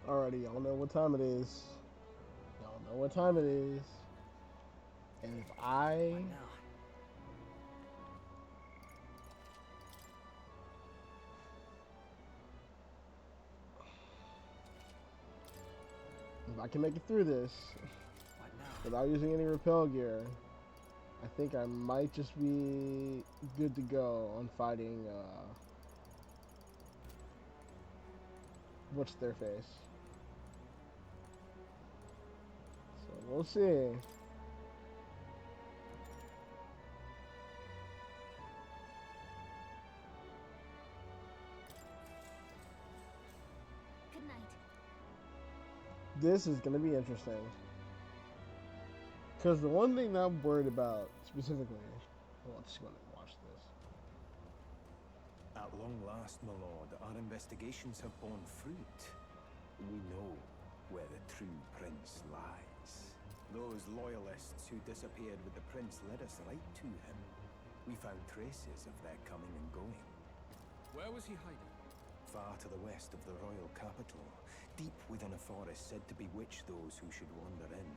Alrighty, y'all know what time it is. Y'all know what time it is. And What now? if I can make it through this What now? without using any repel gear, I think I might just be good to go on fighting what's their face. So we'll see. Good night. This is gonna be interesting. Because the one thing that I'm worried about specifically, well, let's go and watch this. At long last, my lord, our investigations have borne fruit. We know where the true prince lies. Those loyalists who disappeared with the prince led us right to him. We found traces of their coming and going. Where was he hiding? Far to the west of the royal capital, deep within a forest said to bewitch those who should wander in.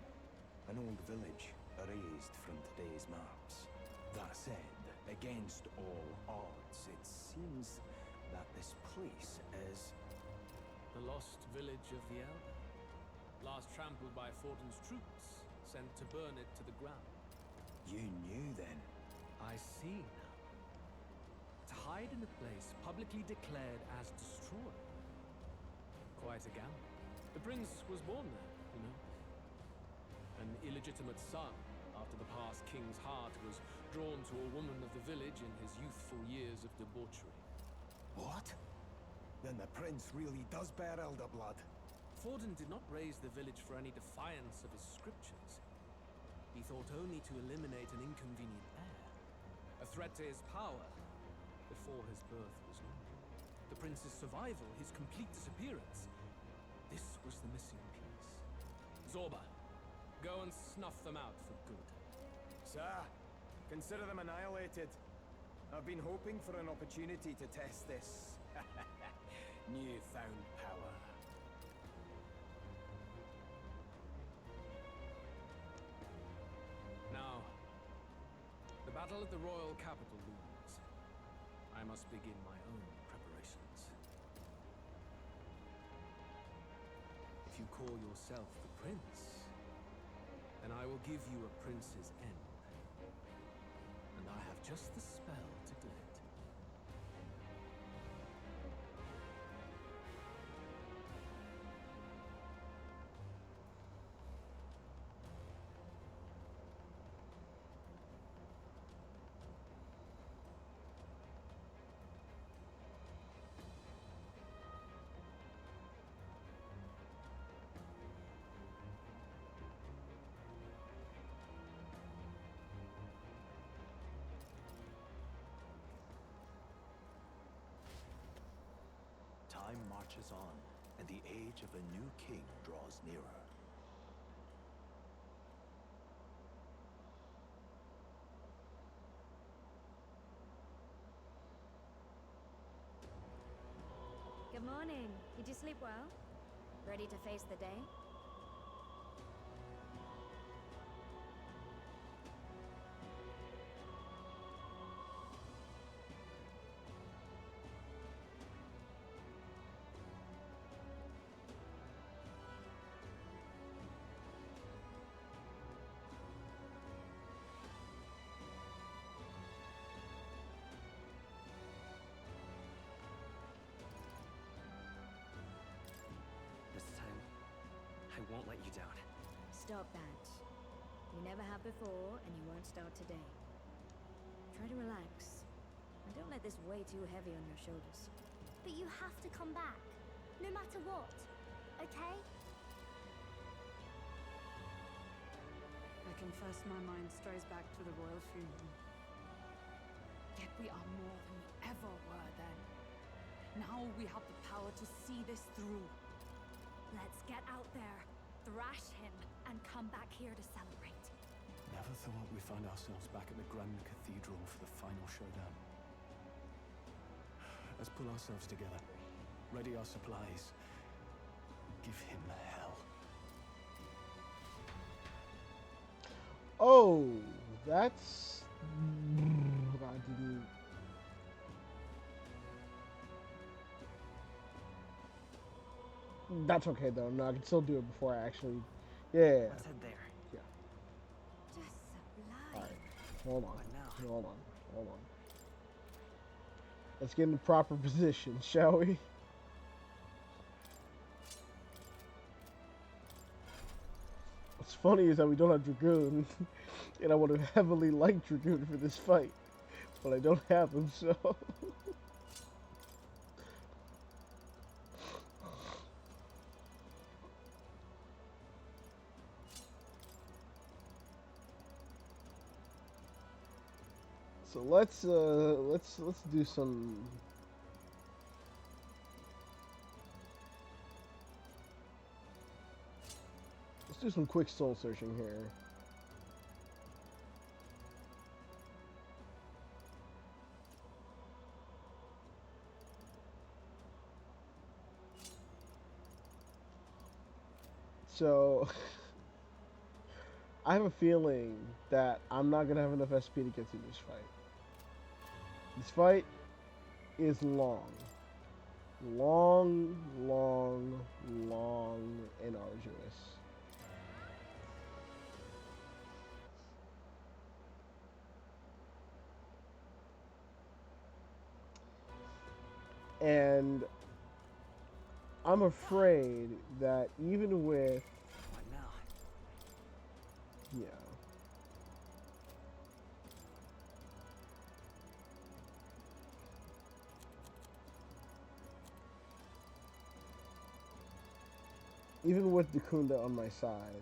An old village, erased from today's maps. That said, against all odds, it seems that this place is... The lost village of the Elder. Last trampled by Fortin's troops, sent to burn it to the ground. You knew then? I see now. To hide in a place publicly declared as destroyed. Quite a gamble. The prince was born there, you know. An illegitimate son, after the past king's heart was drawn to a woman of the village in his youthful years of debauchery. What? Then the prince really does bear elder blood. Fortin did not raise the village for any defiance of his scriptures. He thought only to eliminate an inconvenient heir. A threat to his power before his birth was known. The prince's survival, his complete disappearance. This was the missing piece. Zorba, go and snuff them out for good. Sir, consider them annihilated. I've been hoping for an opportunity to test this newfound power. Now, the battle at the royal capital looms. I must begin my own preparations. If you call yourself the prince, then I will give you a prince's end. And I have just the spell to do it. Time marches on, and the age of a new king draws nearer. Good morning. Did you sleep well? Ready to face the day? This time, I won't let you down. Stop that. You never have before, and you won't start today. Try to relax. And don't let this weigh too heavy on your shoulders. But you have to come back, no matter what, okay? I confess my mind strays back to the royal funeral. Yet we are more than we ever were then. Now we have the power to see this through. Let's get out there, thrash him, and come back here to celebrate. Never thought we'd find ourselves back at the Grand Cathedral for the final showdown. Let's pull ourselves together, ready our supplies, Give him hell. Oh, that's. I didn't. That's okay though. No, I can still do it before I actually. Yeah. Let's head there. Yeah. Just sublime. All right. Hold on. What now? Hold on. Hold on. Let's get in the proper position, shall we? What's funny is that we don't have Dragoon, and I would have heavily liked Dragoon for this fight, but I don't have him, so. So let's do some. Let's do some quick soul searching here. So I have a feeling that I'm not gonna have enough SP to get through this fight. This fight is long. Long, long, long, and arduous. And I'm afraid that even with, What now? yeah. Even with Dukunda on my side,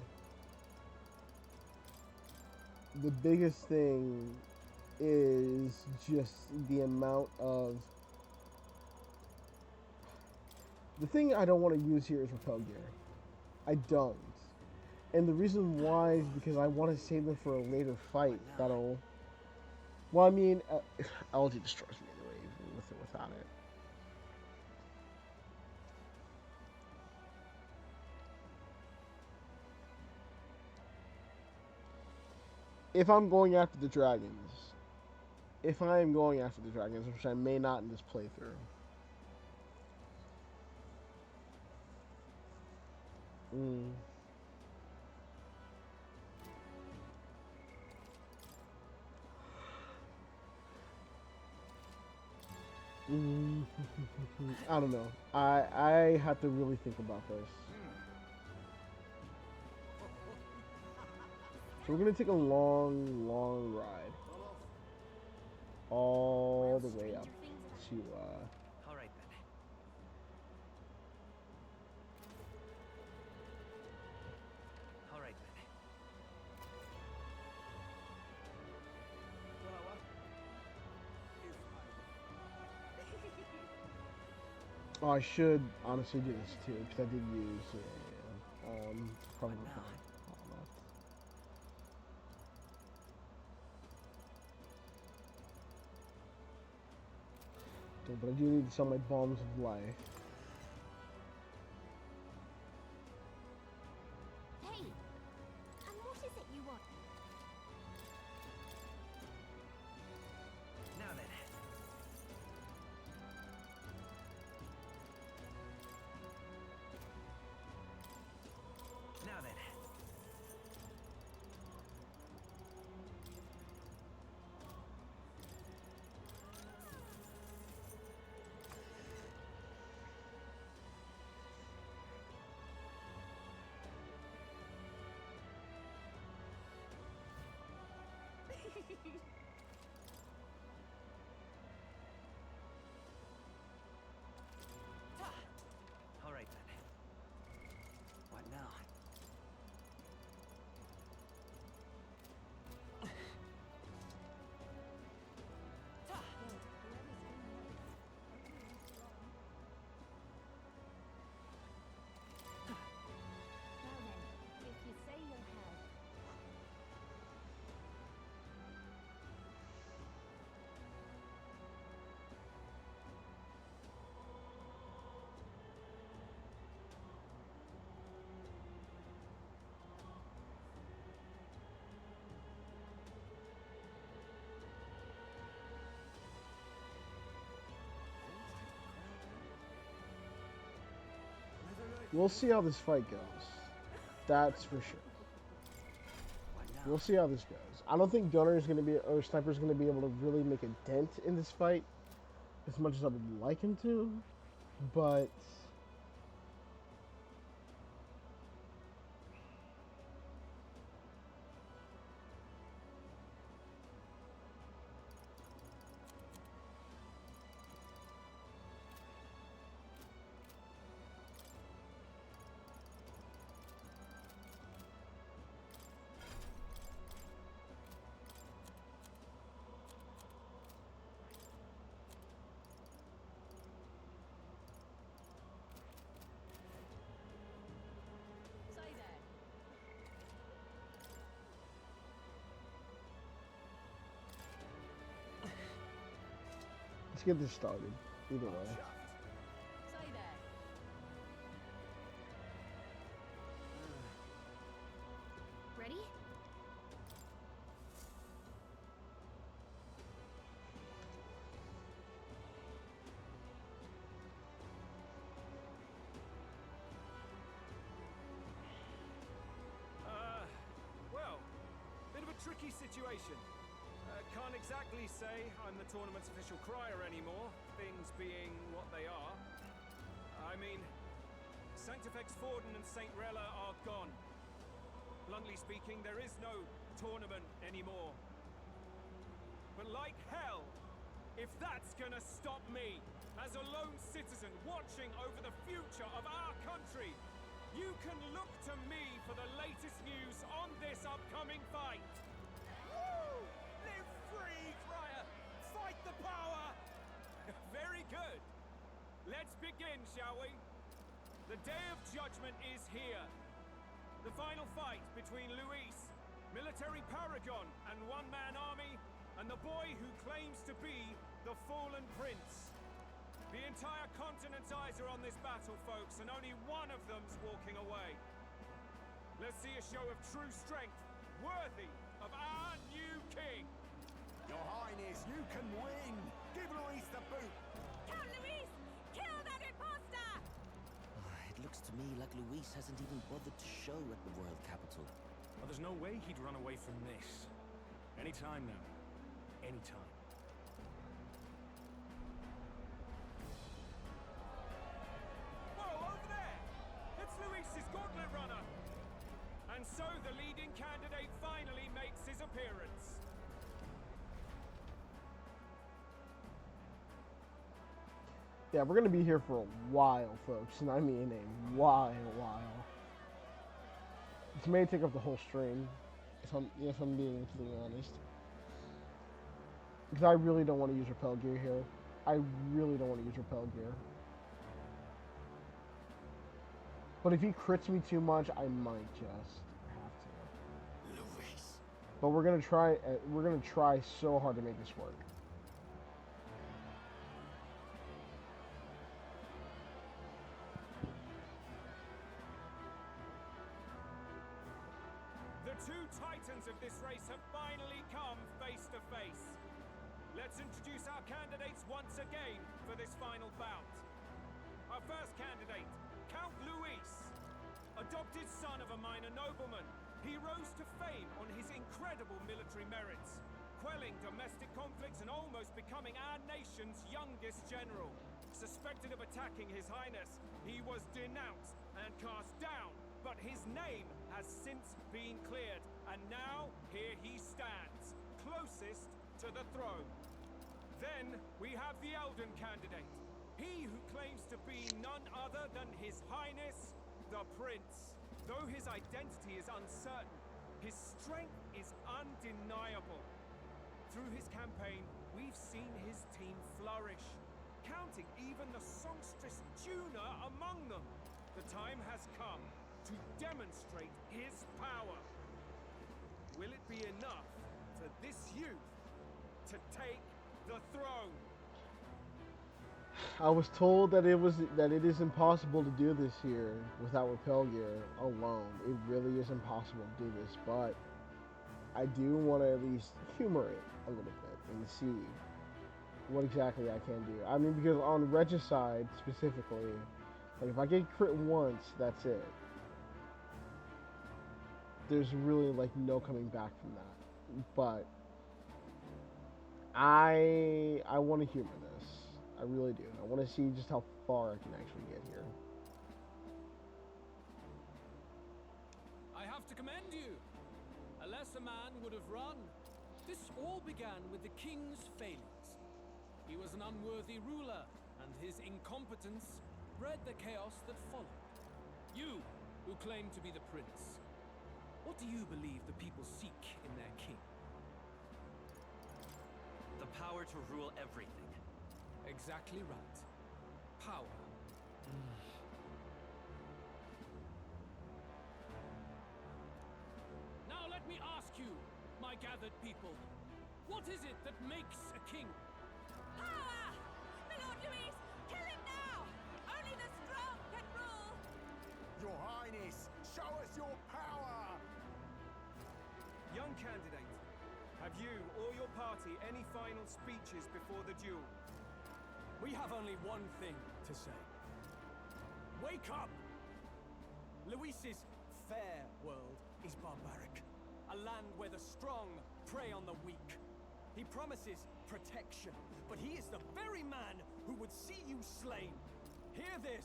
the biggest thing is just the amount of. The thing I don't want to use here is repel gear. I don't. And the reason why is because I want to save them for a later fight that'll. Well, I mean, LG destroys me anyway, even with or without it. If I'm going after the dragons, which I may not in this playthrough. I don't know. I have to really think about this. So we're gonna take a long, long ride all the way up to All right then. All right then. Oh, I should honestly do this too because I did use probably What now? but I do need some of my bombs of life. Hey! And what is it you want? Now then. Now then. All right then. What now? Well then, if you say you'll help. We'll see how this fight goes. That's for sure. We'll see how this goes. I don't think Gunner is going to be, or Sniper is going to be able to really make a dent in this fight as much as I would like him to, but let's get this started. Either way. Ready? Well, bit of a tricky situation. Can't exactly say I'm the tournament's official crier anymore, things being what they are. I mean, Sanctifex Forden and St. Rella are gone. Bluntly speaking, there is no tournament anymore. But like hell, if that's gonna stop me, as a lone citizen watching over the future of our country, you can look to me for the latest news on this upcoming fight. Woo! Live free, crier! Fight the power! Very good. Let's begin, shall we? The Day of Judgment is here. The final fight between Luis, military paragon and one-man army, and the boy who claims to be the fallen prince. The entire continent's eyes are on this battle, folks, and only one of them's walking away. Let's see a show of true strength, worthy of our new king. Your Highness, you can win! Give Luis the boot! Count Luis! Kill that imposter! It looks to me like Luis hasn't even bothered to show at the royal capital. Well, there's no way he'd run away from this. Anytime now. Anytime. Whoa, over there! It's Luis's gauntlet runner! And so the leading candidate finally makes his appearance. Yeah, we're gonna be here for a while, folks, and I mean a while. This may take up the whole stream, if I'm being completely honest. Because I really don't want to use repel gear here. I really don't want to use repel gear. But if he crits me too much, I might just have to. Luis! But we're gonna try. We're gonna try so hard to make this work. The two titans of this race have finally come face to face. Let's introduce our candidates once again for this final bout. Our first candidate, Count Luis. Adopted son of a minor nobleman, he rose to fame on his incredible military merits, quelling domestic conflicts and almost becoming our nation's youngest general. Suspected of attacking His Highness, he was denounced and cast down, but his name has since been cleared, and now here he stands, closest to the throne. Then we have the Elden candidate, he who claims to be none other than His Highness, the Prince. Though his identity is uncertain, his strength is undeniable. Through his campaign, we've seen his team flourish, counting even the songstress Juna among them. The time has come to demonstrate his power. Will it be enough for this youth to take the throne? I was told that it is impossible to do this here without repel gear alone. It really is impossible to do this, but I do want to at least humor it a little bit and see what exactly I can do. I mean, because on Regicide specifically, Like, if I get crit once, that's it. There's really, like, no coming back from that. But I want to humor this. I really do. I want to see just how far I can actually get here. I have to commend you. A lesser man would have run. This all began with the king's failings. He was an unworthy ruler, and his incompetence bred the chaos that followed. You, who claim to be the prince, what do you believe the people seek in their king? The power to rule everything. Exactly right. Power. Now let me ask you, my gathered people, what is it that makes a king? Power! My Lord Louis, kill him now! Only the strong can rule! Your Highness, show us your power! Young candidate, have you or your party any final speeches before the duel? We have only one thing to say. Wake up! Luis's fair world is barbaric. A land where the strong prey on the weak. He promises protection, but he is the very man who would see you slain. Hear this.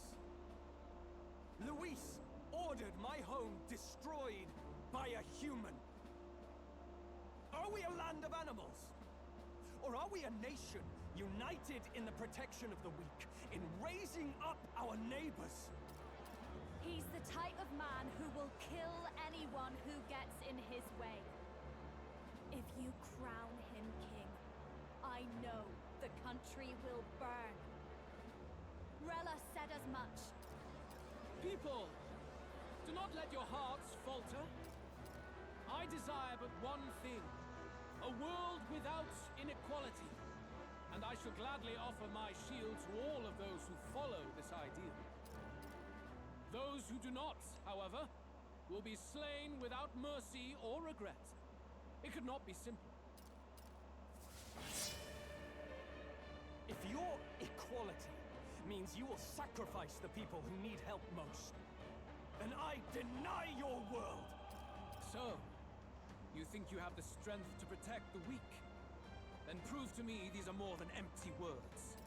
Luis ordered my home destroyed by a human. Are we a land of animals? Or are we a nation united in the protection of the weak, in raising up our neighbors? He's the type of man who will kill anyone who gets in his way. If you crown him king, I know the country will burn. Rella said as much. People, do not let your hearts falter. I desire but one thing, a world without inequality. And I shall gladly offer my shield to all of those who follow this ideal. Those who do not, however, will be slain without mercy or regret. It could not be simpler. If your equality means you will sacrifice the people who need help most, then I deny your world. So, you think you have the strength to protect the weak? Then prove to me these are more than empty words.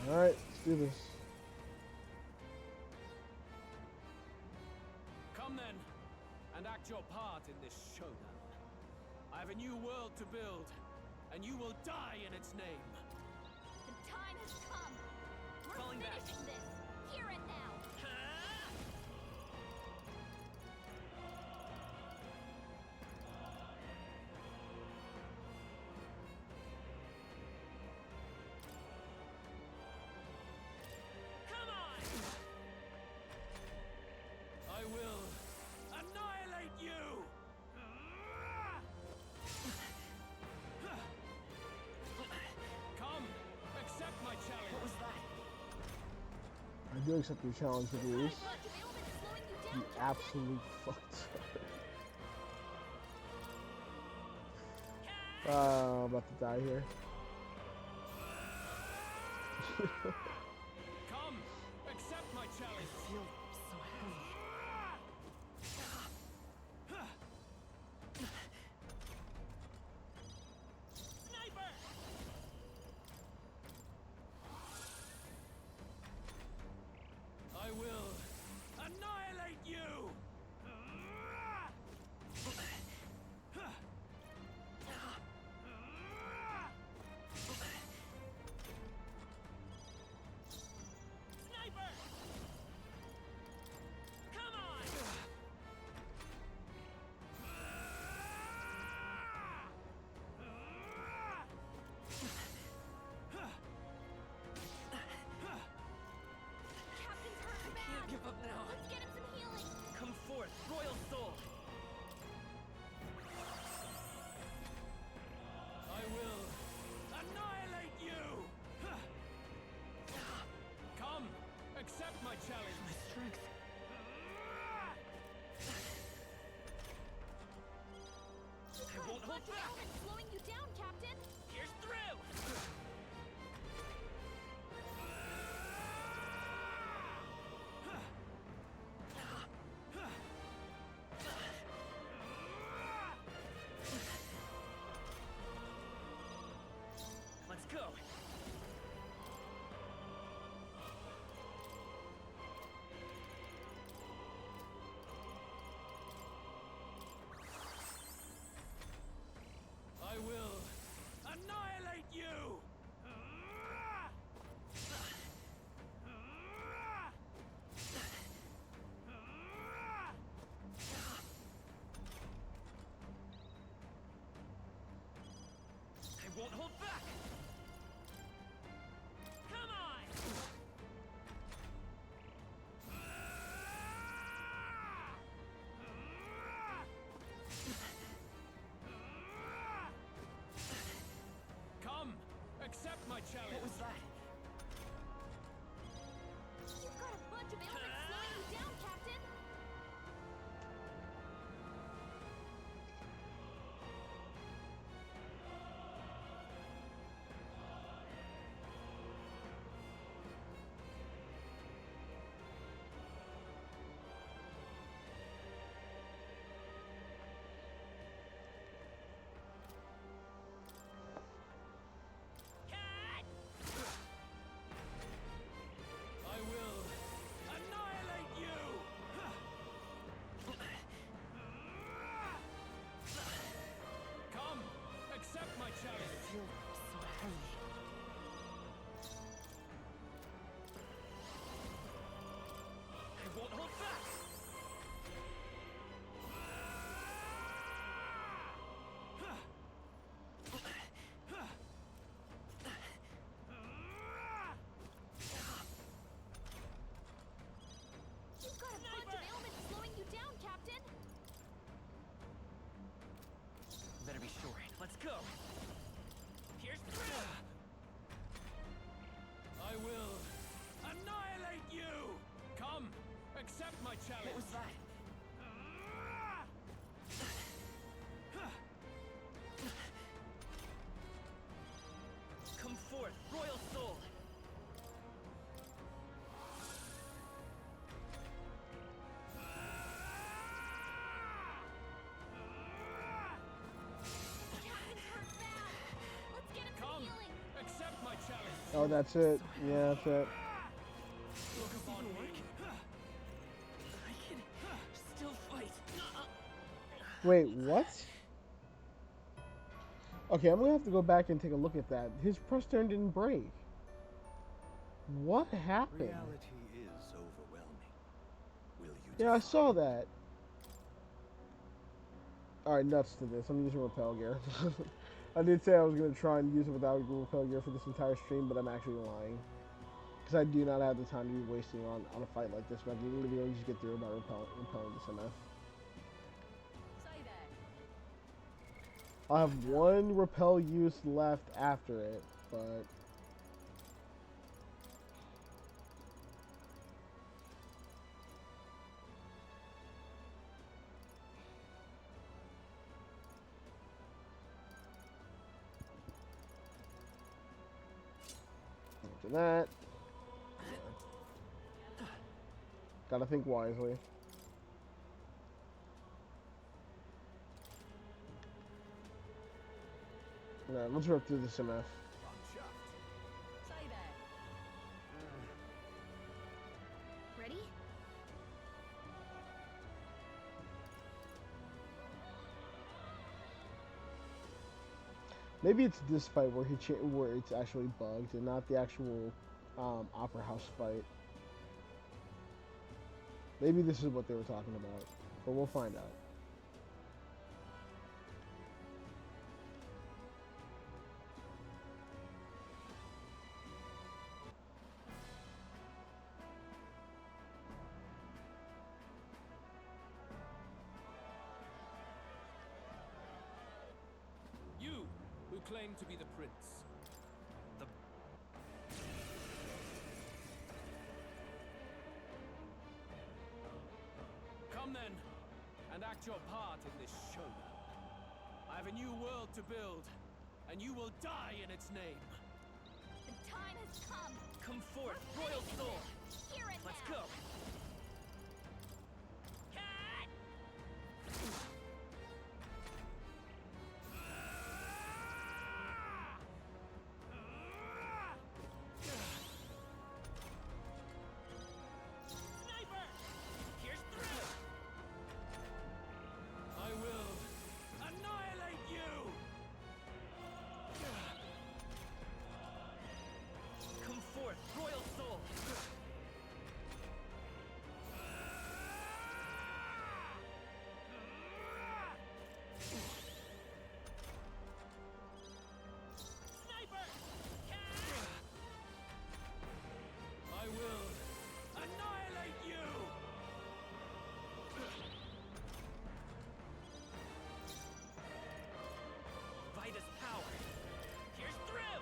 Alright, let's do this. Come then, and act your part in this showdown. I have a new world to build, and you will die in its name. The time has come. We're Falling back. finishing this, here and now. Come on! I will annihilate you! Come, accept my challenge. What was that? I do accept your challenge, Luis. Look, Ailment's slowing you down, You Captain. absolute fucked. I'm about to die here. Come, accept my challenge. I feel so heavy. Sniper! I will annihilate you! Sniper! Come on! Captain's hurt bad. Can't give up now. Let's get him some healing. Come forth, royal soul. I will annihilate you! Come, accept my challenge. My strength. I won't hold Look, back. Ailment's slowing you down, Captain. Here's through. be sure. Let's go. Here's through. I will annihilate you! Come, accept my challenge. What was that? Come forth, royal soul. Let's get him some Come, healing. accept my challenge. Oh, that's it. Yeah, that's it. Look upon me. I can still fight. Wait, what? Okay, I'm gonna have to go back and take a look at that. His press turn didn't break. What happened? Reality is overwhelming. Will you Yeah, I defy saw it? that. Alright, nuts to this. I'm using repel gear. I did say I was going to try and use it without repel gear for this entire stream, but I'm actually lying. Because I do not have the time to be wasting on a fight like this. But I can literally just get through it by repelling this enough. Say there. I have one repel use left after it, but... After that... Gotta think wisely. Alright, let's rip through this MF. I'm chuffed. Say there. Ready? Maybe it's this fight where where it's actually bugged and not the actual Opera House fight. Maybe this is what they were talking about, but we'll find out. You, who claim to be the prince. The Come then, and act your part in this showdown. I have a new world to build, and you will die in its name. The time has come. come forth, royal soul. Hear it Let's now. go. Sniper! Here's through. I will annihilate you! Come forth, royal soul. Sniper! I will annihilate you! Vitus power. Here's through.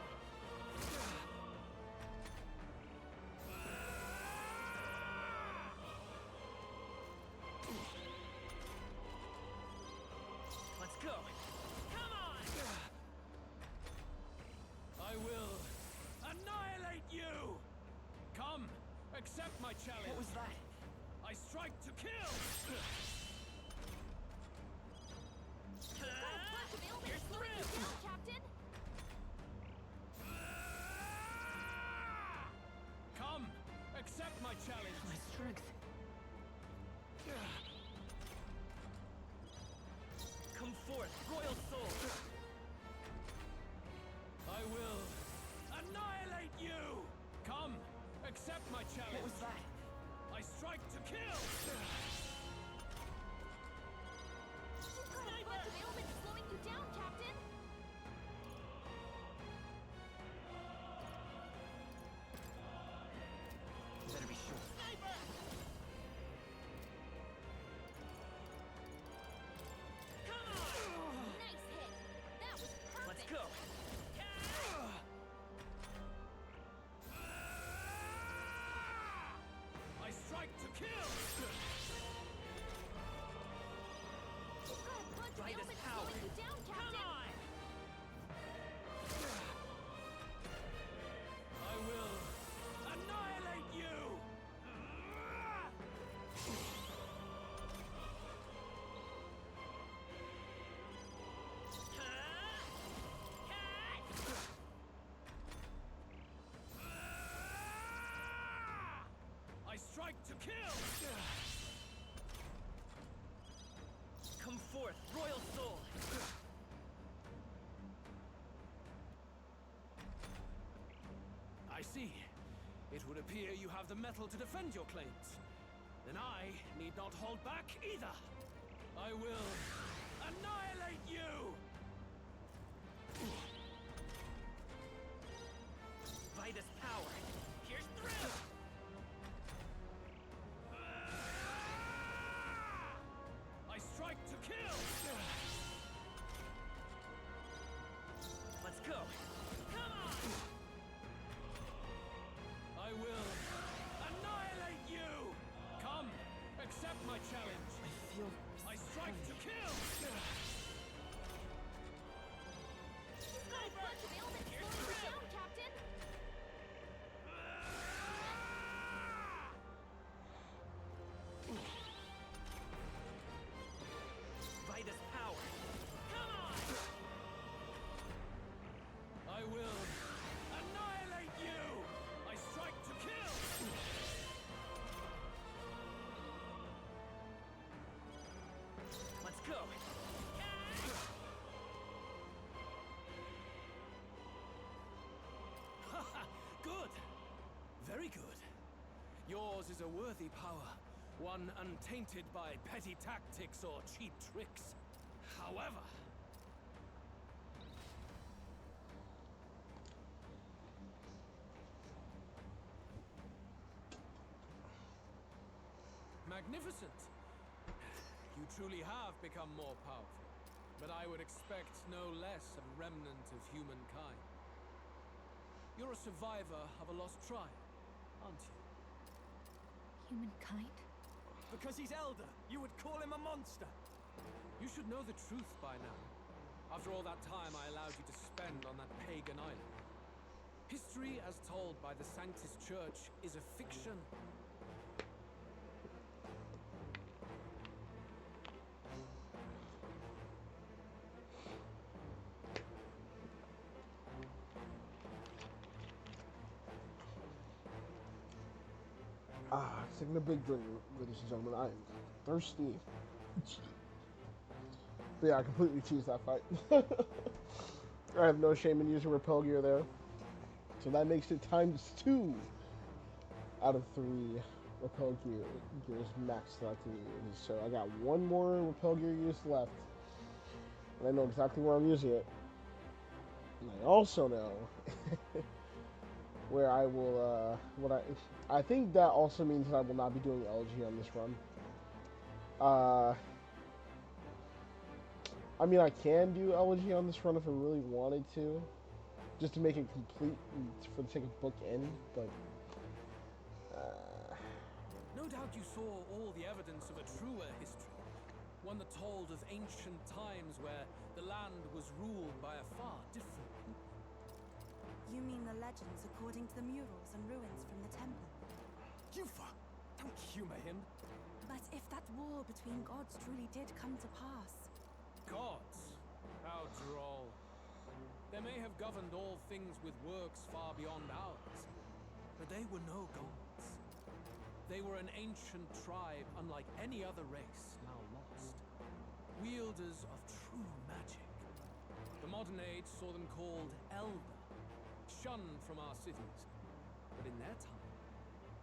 Let's go. Come on! I will annihilate you! Come, accept my challenge. What was that? I strike to kill! Got a bunch of ailments slowing you down, Captain! Come, accept my challenge. My strength. Come forth, royal soul. I will annihilate you! Come, accept my challenge. What was that? I strike to kill! You've got a bunch of ailments slowing you down, Captain! Better be sure. Sniper! Come on! Nice hit! strike to kill! Come forth, royal soul! I see. It would appear you have the metal to defend your claims. Then I need not hold back either. I will annihilate you! By this power, here's through! I strike to kill! Let's go! Come on! I will annihilate you! Come, accept my challenge! I feel I strike to kill! My bunch of ailments slowing you down, Captain! By this power! Come on! I will annihilate you! I strike to kill! Let's go! Good! Very good. Yours is a worthy power, one untainted by petty tactics or cheap tricks. However, magnificent! You truly have become more powerful, but I would expect no less of a remnant of humankind. You're a survivor of a lost tribe, aren't you? Humankind? Because he's elder, you would call him a monster! You should know the truth by now. After all that time I allowed you to spend on that pagan island. History as told by the Sanctus Church is a fiction. Taking a big drink, ladies and gentlemen. I am thirsty. But yeah, I completely cheesed that fight. I have no shame in using repel gear there. So that makes it ×2 out of 3 repel gears maxed out to use. So I got one more repel gear use left. And I know exactly where I'm using it. And I also know where I will, I think that also means that I will not be doing LG on this run. I mean, I can do LG on this run if I really wanted to, just to make it complete for the sake of bookend, but, No doubt you saw all the evidence of a truer history, one that told of ancient times where the land was ruled by a far different people. You mean the legends according to the murals and ruins from the temple? Yufa! Don't humor him! But if that war between gods truly did come to pass... Gods? How droll. They may have governed all things with works far beyond ours, but they were no gods. They were an ancient tribe unlike any other race now lost. Wielders of true magic. The modern age saw them called Elder, shunned from our cities. But in their time,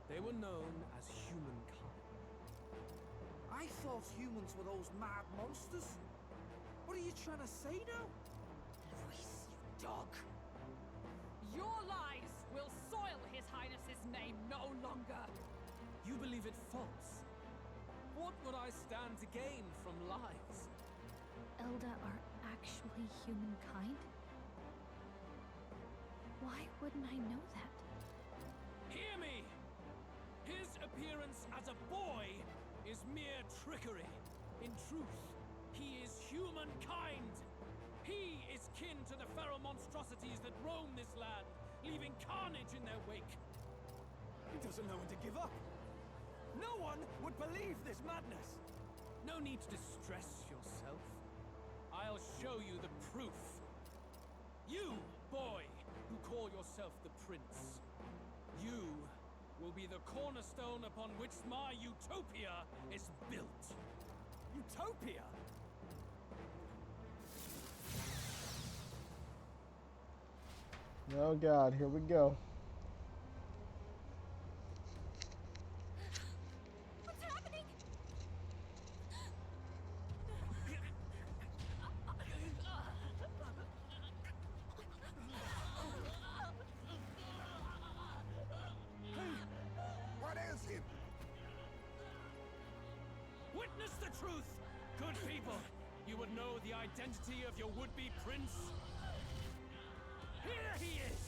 they were known as humankind. I thought humans were those mad monsters. What are you trying to say now? Luis, you dog! Your lies will soil His Highness's name no longer! You believe it false? What would I stand to gain from lies? Elda are actually humankind? Why wouldn't I know that? Hear me! His appearance as a boy is mere trickery. In truth, he is humankind. He is kin to the feral monstrosities that roam this land, leaving carnage in their wake. He doesn't know when to give up. No one would believe this madness. No need to distress yourself. I'll show you the proof. You, boy, who call yourself the prince. You will be the cornerstone upon which my utopia is built. Utopia? Oh god, here we go. What's happening? What ails him? Witness the truth, good people. You would know the identity of your would-be prince. Here he is!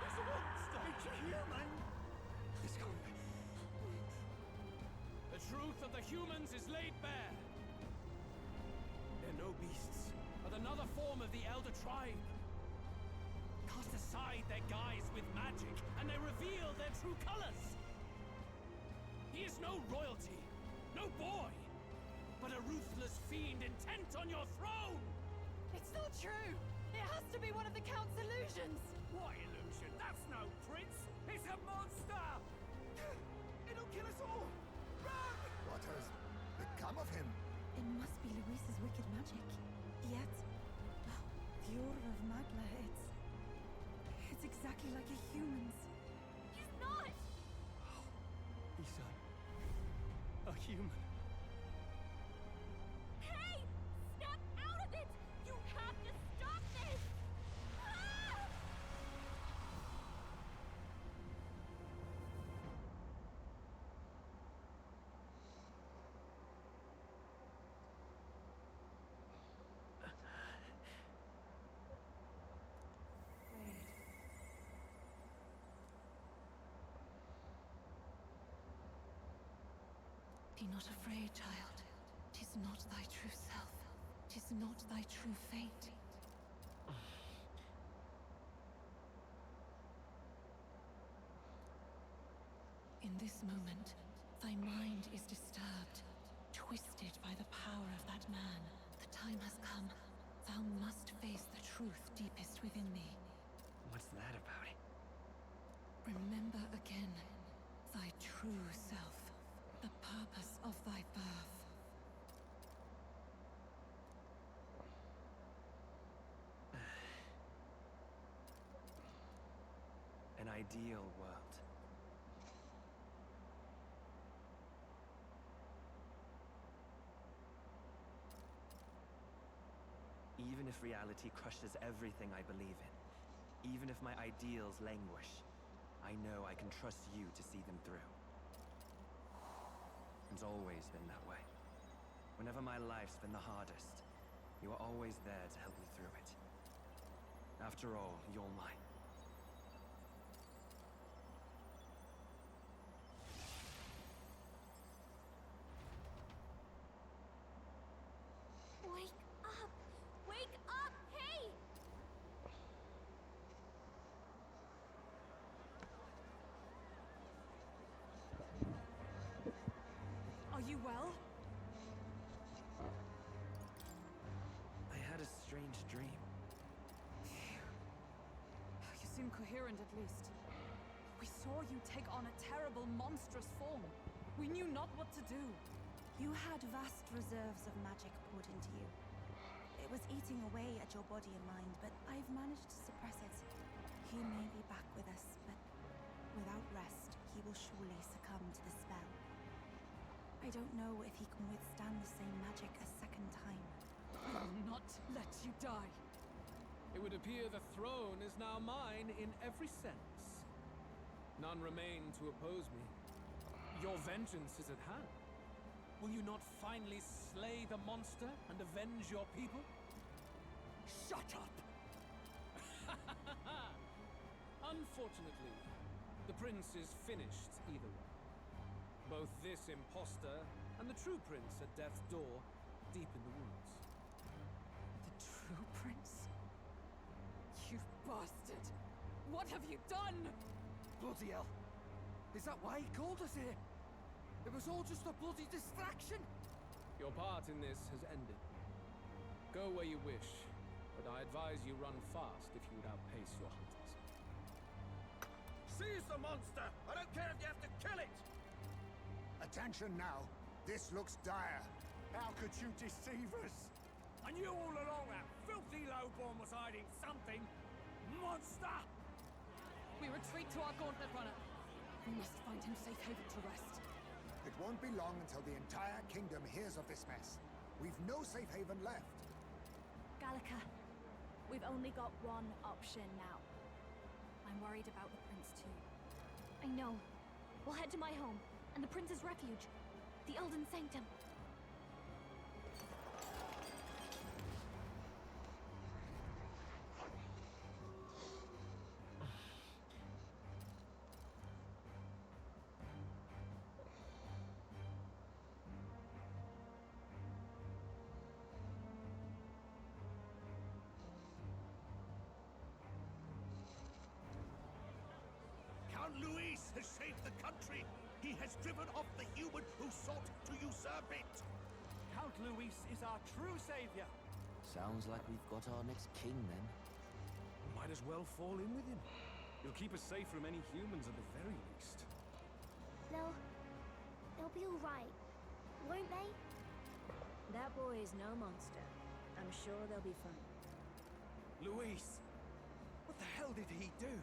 He's a monster! It's a human! He's gone. The truth of the humans is laid bare. They're no beasts, but another form of the Elder Tribe. Cast aside their guise with magic, and they reveal their true colors. He is no royalty, no boy, but a ruthless fiend intent on your throne! It's not true! It has to be one of the Count's illusions! What illusion? That's no prince! It's a monster! It'll kill us all! Run! What has become of him? It must be Luis's wicked magic. Yet, the aura of Magla, it's exactly like a human's. He's not! He's a human. Hey! Snap out of it! You have to stop this! Ah! Be not afraid, child. 'Tis not thy true self. 'Tis not thy true fate. In this moment, thy mind is disturbed, twisted by the power of that man. The time has come. Thou must face the truth deepest within thee. What's that about? Remember again thy true self, the purpose of thy birth. An ideal world. Even if reality crushes everything I believe in, even if my ideals languish, I know I can trust you to see them through. It's always been that way. Whenever my life's been the hardest, you are always there to help me through it. After all, you're mine. Wake up! Wake up! Hey! Are you well? I had a strange dream. You seem coherent at least. We saw you take on a terrible, monstrous form. We knew not what to do. You had vast reserves of magic poured into you. It was eating away at your body and mind, but I've managed to suppress it. He may be back with us, but without rest, he will surely succumb to the spell. I don't know if he can withstand the same magic a second time. I will not let you die. It would appear the throne is now mine in every sense. None remain to oppose me. Your vengeance is at hand. Will you not finally slay the monster and avenge your people? Shut up! Unfortunately, the prince is finished either way. Both this imposter and the true prince at death's door, deep in the woods. The true prince? You bastard! What have you done? Bloody hell! Is that why he called us here? It was all just a bloody distraction! Your part in this has ended. Go where you wish, but I advise you run fast if you would outpace your hunters. Seize the monster! I don't care if you have to kill it! Attention now. This looks dire. How could you deceive us? I knew all along that filthy lowborn was hiding something! Monster! We retreat to our gauntlet runner. We must find him safe haven to rest. It won't be long until the entire kingdom hears of this mess. We've no safe haven left. Gallica, we've only got one option now. I'm worried about the prince too. I know. We'll head to my home, and the prince's refuge. The Elden Sanctum. Count Luis has saved the country! He has driven off the human who sought to usurp it! Count Luis is our true savior! Sounds like we've got our next king, then. Might as well fall in with him. He'll keep us safe from any humans at the very least. They'll be all right, won't they? That boy is no monster. I'm sure they'll be fine. Luis! What the hell did he do?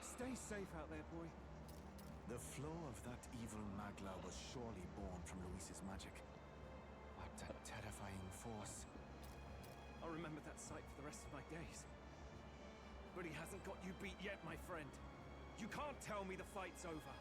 Stay safe out there, boy. The flow of that evil Magla was surely born from Luis's magic. What a terrifying force. I'll remember that sight for the rest of my days. But he hasn't got you beat yet, my friend. You can't tell me the fight's over.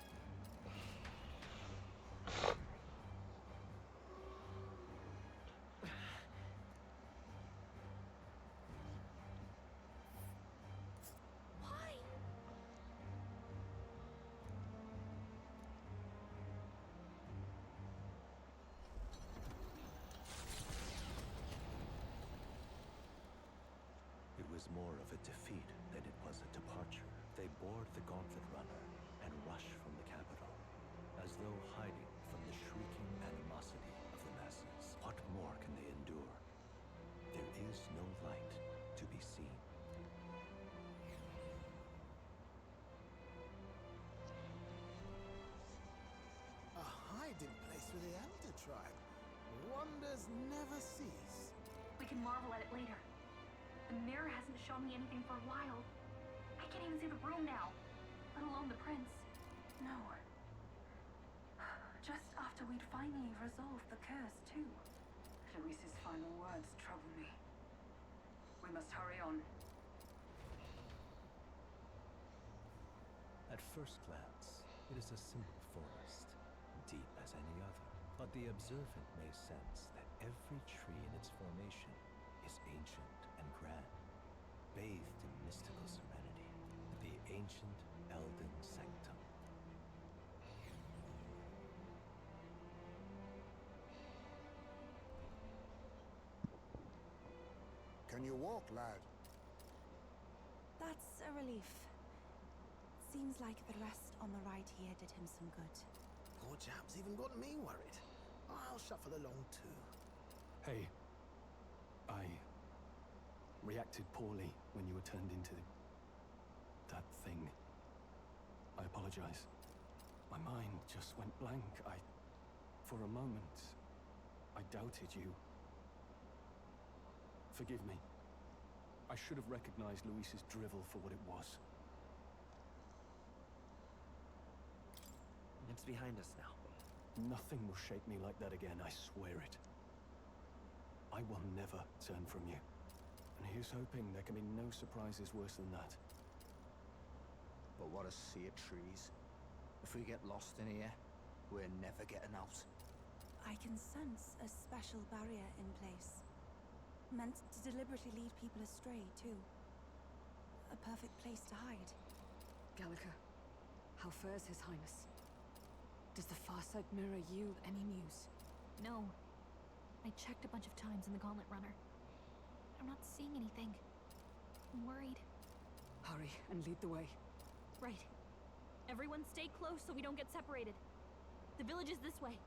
It was more of a defeat than it was a departure. They board the gauntlet runner and rush from the capital, as though hiding from the shrieking animosity of the masses. What more can they endure? There is no light to be seen. A hiding place for the Elder tribe. Wonders never cease. We can marvel at it later. The mirror hasn't shown me anything for a while. I can't even see the room now, let alone the prince. No. Just after we'd finally resolved the curse, too. Luis's final words trouble me. We must hurry on. At first glance, it is a simple forest, deep as any other. But the observant may sense that every tree in its formation is ancient and grand, bathed in mystical serenity. The ancient Elden Sanctum. Can you walk, lad? That's a relief. Seems like the rest on the ride here did him some good. Poor chap's even got me worried. I'll shuffle along too. Hey, I reacted poorly when you were turned into that thing. I apologize. My mind just went blank. For a moment, I doubted you. Forgive me. I should have recognized Luis's drivel for what it was. It's behind us now. Nothing will shake me like that again, I swear it. I will never turn from you. And here's hoping there can be no surprises worse than that. But what a sea of trees. If we get lost in here, we're never getting out. I can sense a special barrier in place. Meant to deliberately lead people astray, too. A perfect place to hide. Gallica, how fares His Highness? Does the Farsight mirror yield any news? No. I checked a bunch of times in the Gauntlet Runner. I'm not seeing anything. I'm worried. Hurry and lead the way. Right. Everyone stay close so we don't get separated. The village is this way.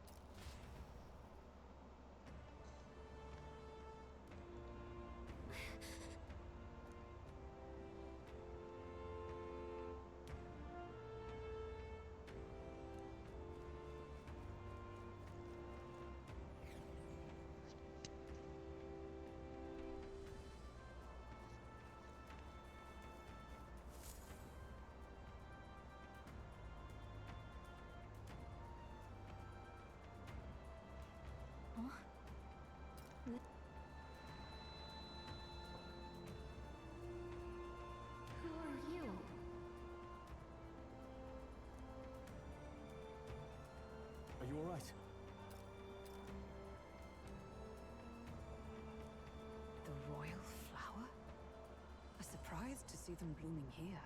see them blooming here.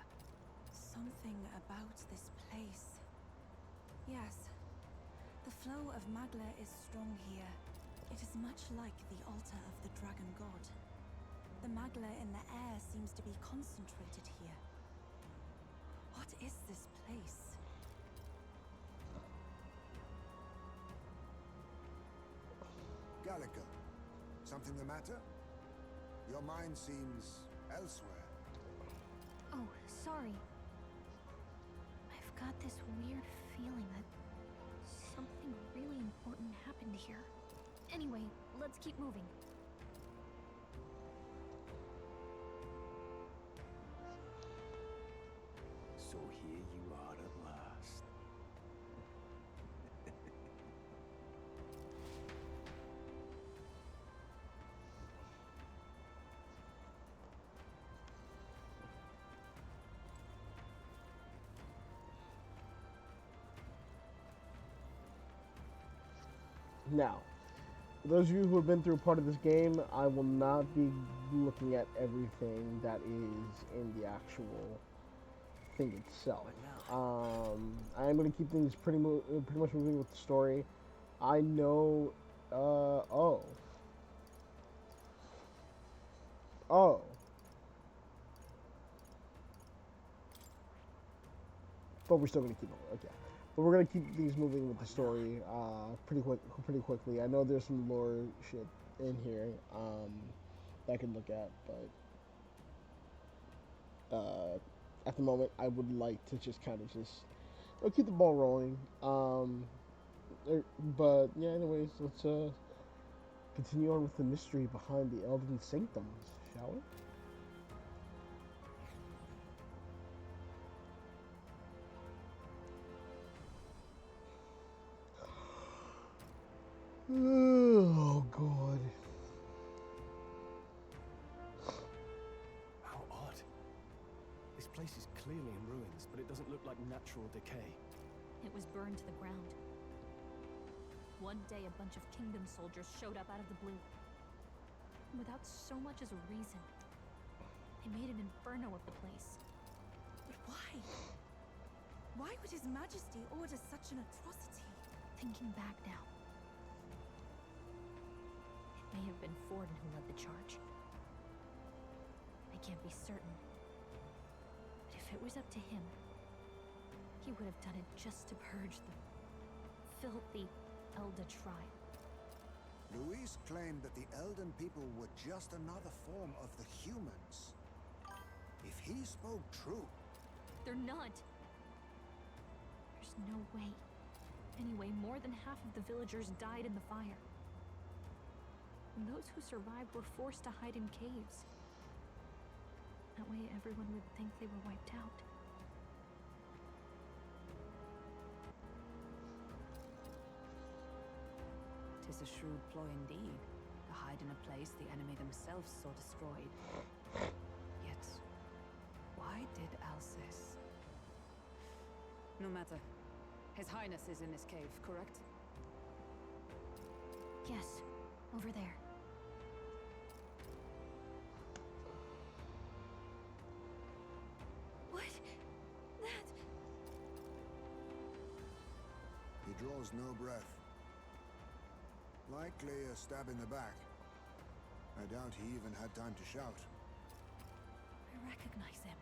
Something about this place. Yes. The flow of Magla is strong here. It is much like the altar of the dragon god. The Magla in the air seems to be concentrated here. What is this place? Gallica, something the matter? Your mind seems elsewhere. Oh, sorry. I've got this weird feeling that something really important happened here. Anyway, let's keep moving. So here you are at last. Now, for those of you who have been through part of this game, I will not be looking at everything that is in the actual thing itself. I am going to keep things pretty much moving with the story. I know, oh. But we're still going to keep it, okay. But we're going to keep things moving with the story pretty quickly. I know there's some lore shit in here that I can look at, but at the moment I would like to just kind of just keep the ball rolling. But yeah, anyways, let's continue on with the mystery behind the Elven Sanctums, shall we? Oh, God. How odd. This place is clearly in ruins, but it doesn't look like natural decay. It was burned to the ground. One day, a bunch of kingdom soldiers showed up out of the blue. Without so much as a reason. They made an inferno of the place. But why? Why would His Majesty order such an atrocity? Thinking back now, it may have been Forden who led the charge. I can't be certain. But if it was up to him, he would have done it just to purge the filthy Elder tribe. Louise claimed that the Elden people were just another form of the humans. If he spoke true... They're not. There's no way. Anyway, more than half of the villagers died in the fire. And those who survived were forced to hide in caves. That way everyone would think they were wiped out. Tis a shrewd ploy indeed, to hide in a place the enemy themselves saw destroyed. Yet, why did Alcys? No matter. His Highness is in this cave, correct? yes, over there. What? That... He draws no breath. Likely a stab in the back. I doubt he even had time to shout. I recognize him.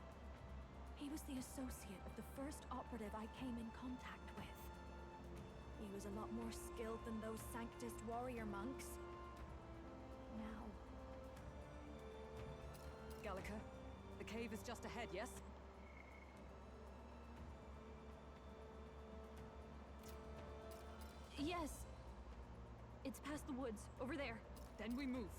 He was the associate of the first operative I came in contact with. He was a lot more skilled than those Sanctist warrior monks. Now... Gallica, the cave is just ahead, yes? Yes. It's past the woods, over there. Then we move.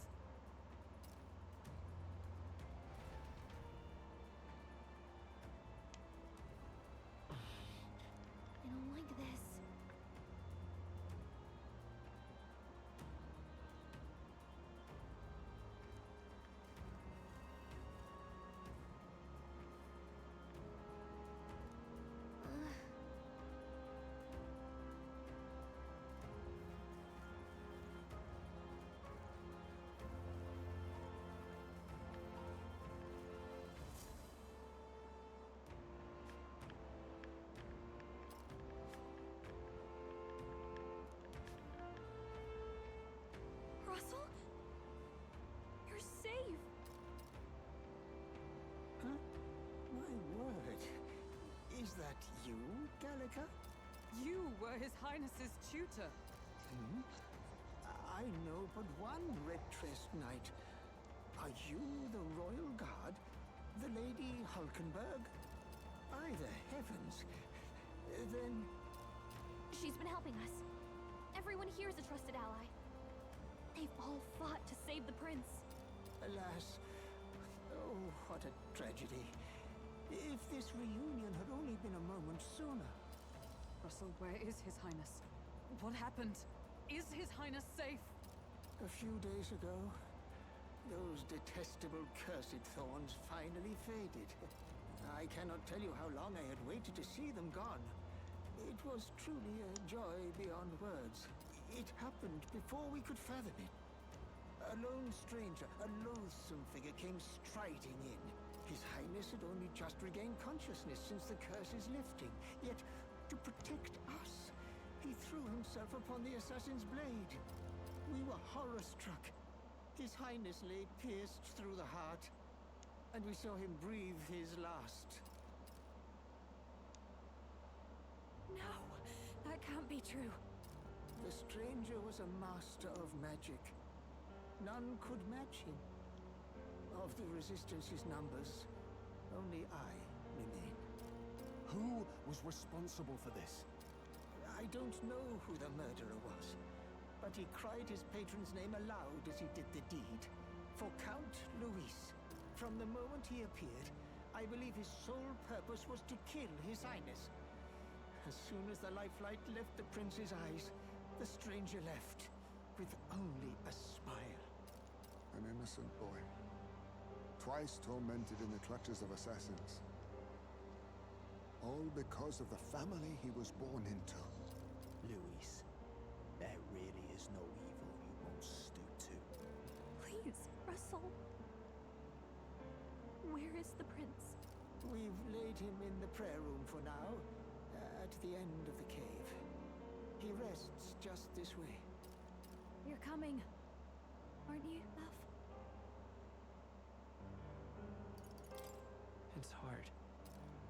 I don't like this. that you, Gallica? You were His Highness's tutor. Hmm? I know but one red-tressed knight. Are you the royal guard? The Lady Hulkenberg? By the heavens. Then... She's been helping us. Everyone here is a trusted ally. They've all fought to save the prince. Alas. Oh, what a tragedy. If this reunion had only been a moment sooner. Russell, where is His Highness? What happened? Is His Highness safe? A few days ago, those detestable cursed thorns finally faded. I cannot tell you how long I had waited to see them gone. It was truly a joy beyond words. It happened before we could fathom it. A lone stranger, a loathsome figure came striding in. His Highness had only just regained consciousness since the curse's lifting. Yet, to protect us, he threw himself upon the assassin's blade. We were horror-struck. His Highness lay pierced through the heart, and we saw him breathe his last. No, that can't be true. The stranger was a master of magic. None could match him. Of the Resistance's numbers, only I remain. Who was responsible for this? I don't know who the murderer was, but he cried his patron's name aloud as he did the deed. For Count Luis, from the moment he appeared, I believe his sole purpose was to kill His Highness. As soon as the lifelight left the prince's eyes, the stranger left, with only a smile. An innocent boy. Twice tormented in the clutches of assassins. All because of the family he was born into. Luis, there really is no evil you won't stoop to. Please, Russell. Where is the prince? We've laid him in the prayer room for now, at the end of the cave. He rests just this way. You're coming, aren't you, love? It's hard.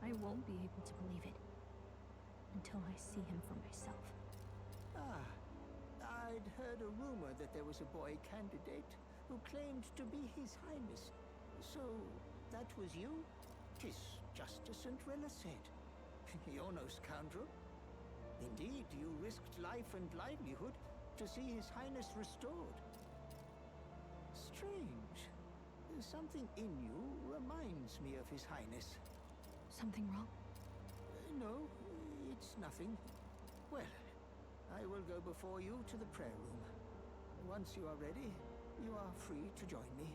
I won't be able to believe it until I see him for myself. Ah, I'd heard a rumor that there was a boy candidate who claimed to be His Highness. So, that was you? 'Tis just as St. Rilla said. You're no scoundrel. Indeed, you risked life and livelihood to see His Highness restored. Strange. Something in you reminds me of His Highness. Something wrong? No, it's nothing. Well, I will go before you to the prayer room. Once you are ready, you are free to join me.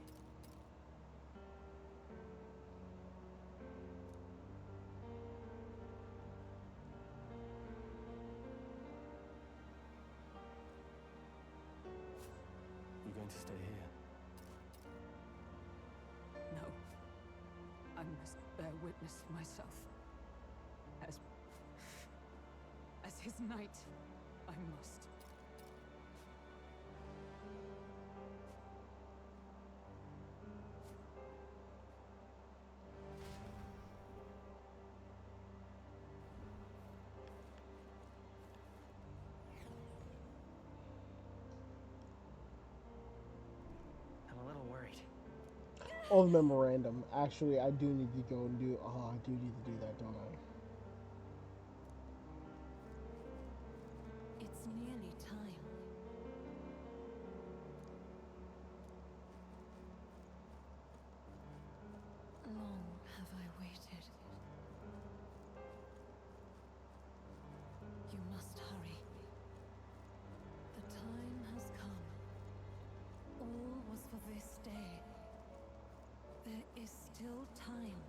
You going to stay here? No. I must bear witness myself. As his knight, I must. I'm a little worried. Oh, the memorandum. Actually, I do need to go and do... Oh, I do need to do that, don't I? It's nearly time. Long have I waited. You must hurry. The time has come. All was for this day. There is still time.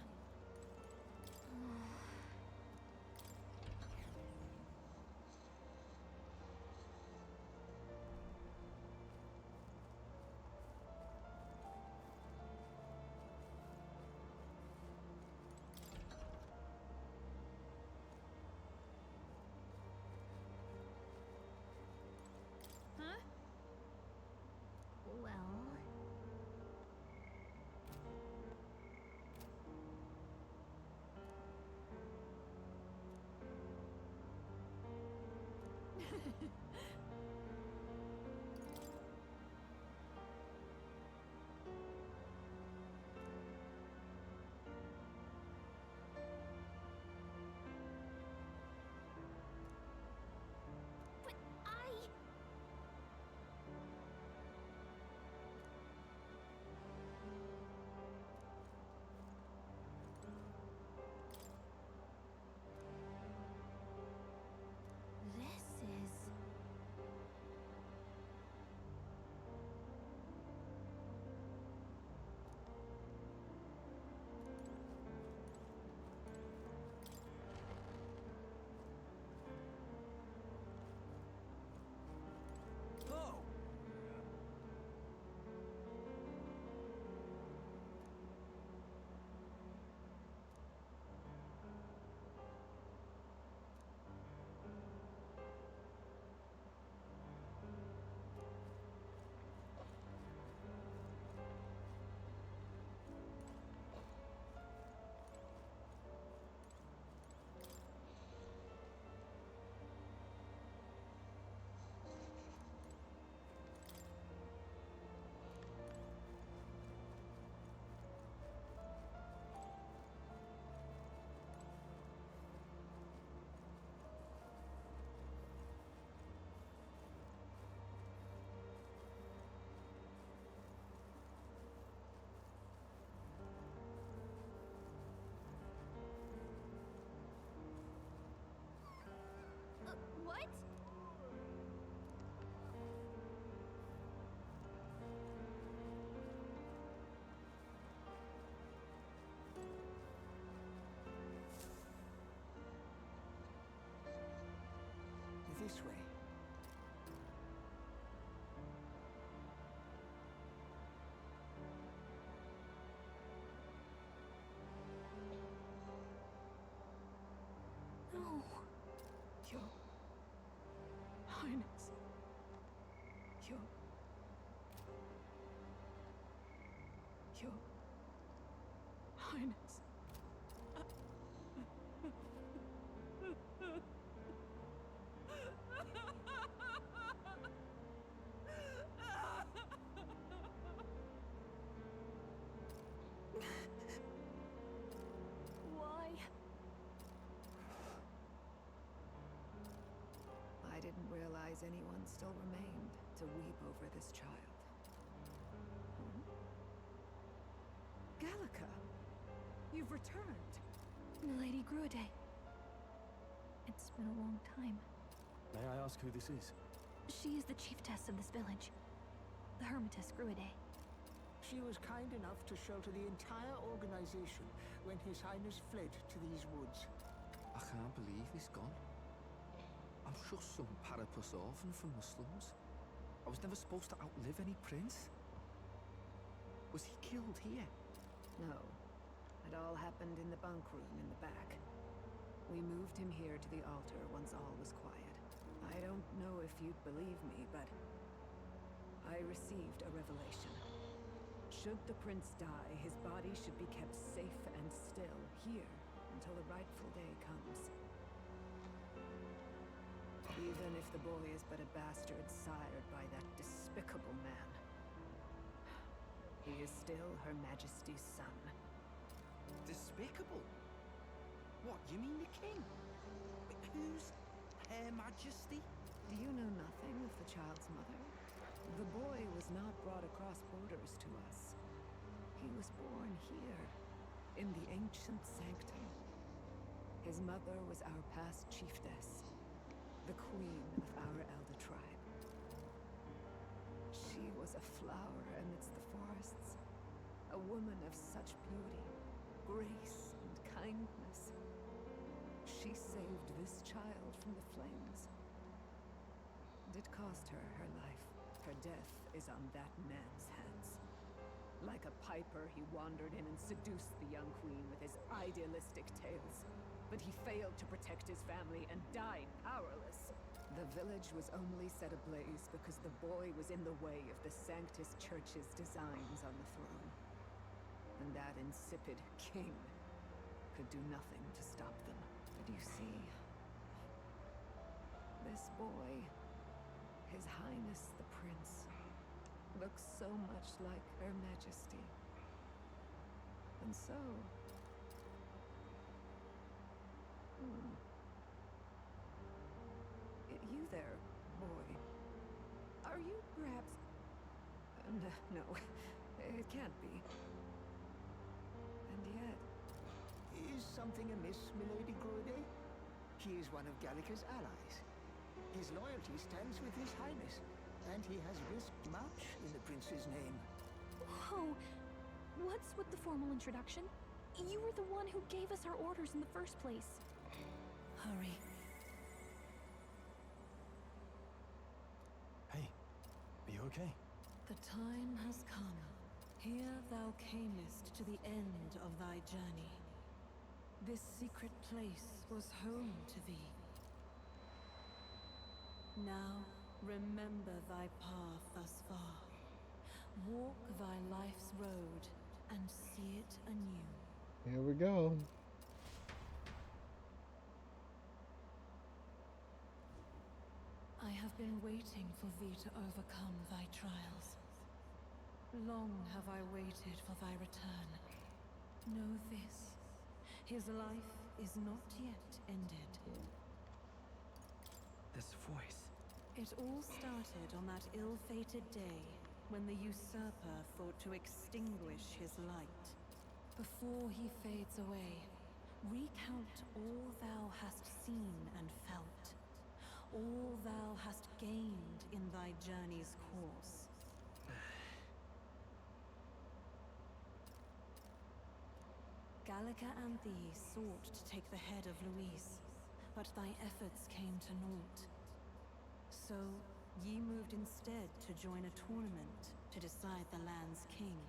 But I... This is... Oh! What? This way. No. Your Highness. Your Highness. Why? I didn't realize anyone still remained to weep over this child. Gallica, you've returned. Milady Gruade. It's been a long time. May I ask who this is? She is the chiefess of this village. The Hermitess Gruade. She was kind enough to shelter the entire organization when His Highness fled to these woods. I can't believe he's gone. I'm just some parapus orphan from the slums. I was never supposed to outlive any prince. Was he killed here? No. It all happened in the bunk room in the back. We moved him here to the altar once all was quiet. I don't know if you'd believe me, but I received a revelation. Should the prince die, his body should be kept safe and still here until the rightful day comes. Even if the boy is but a bastard sired by that despicable man, he is still Her Majesty's son. Despicable? What, you mean the king? Who's Her Majesty? Do you know nothing of the child's mother? The boy was not brought across borders to us. He was born here, in the ancient sanctum. His mother was our past chiefess, the queen of our elder tribe. She was a flower amidst the forests, a woman of such beauty, grace, and kindness. She saved this child from the flames. And it cost her her life. Her death is on that man's hands. Like a piper, he wandered in and seduced the young queen with his idealistic tales. But he failed to protect his family and died powerless. The village was only set ablaze because the boy was in the way of the Sanctus Church's designs on the throne. And that insipid king could do nothing to stop them. But you see, this boy, His Highness the Prince, looks so much like Her Majesty. And so... You there, boy. Are you perhaps... no, it can't be. And yet... Is something amiss, milady Grude? He is one of Gallica's allies. His loyalty stands with His Highness, and he has risked much in the prince's name. Whoa! What's with the formal introduction? You were the one who gave us our orders in the first place. Hurry. Hey, are you okay? The time has come. Here thou camest to the end of thy journey. This secret place was home to thee. Now, remember thy path thus far. Walk thy life's road and see it anew. Here we go. I have been waiting for thee to overcome thy trials. Long have I waited for thy return. Know this. His life is not yet ended. This voice. It all started on that ill-fated day when the usurper thought to extinguish his light. Before he fades away, recount all thou hast seen and felt, all thou hast gained in thy journey's course. Gallica and thee sought to take the head of Luis, but thy efforts came to naught. So, ye moved instead to join a tournament to decide the land's king.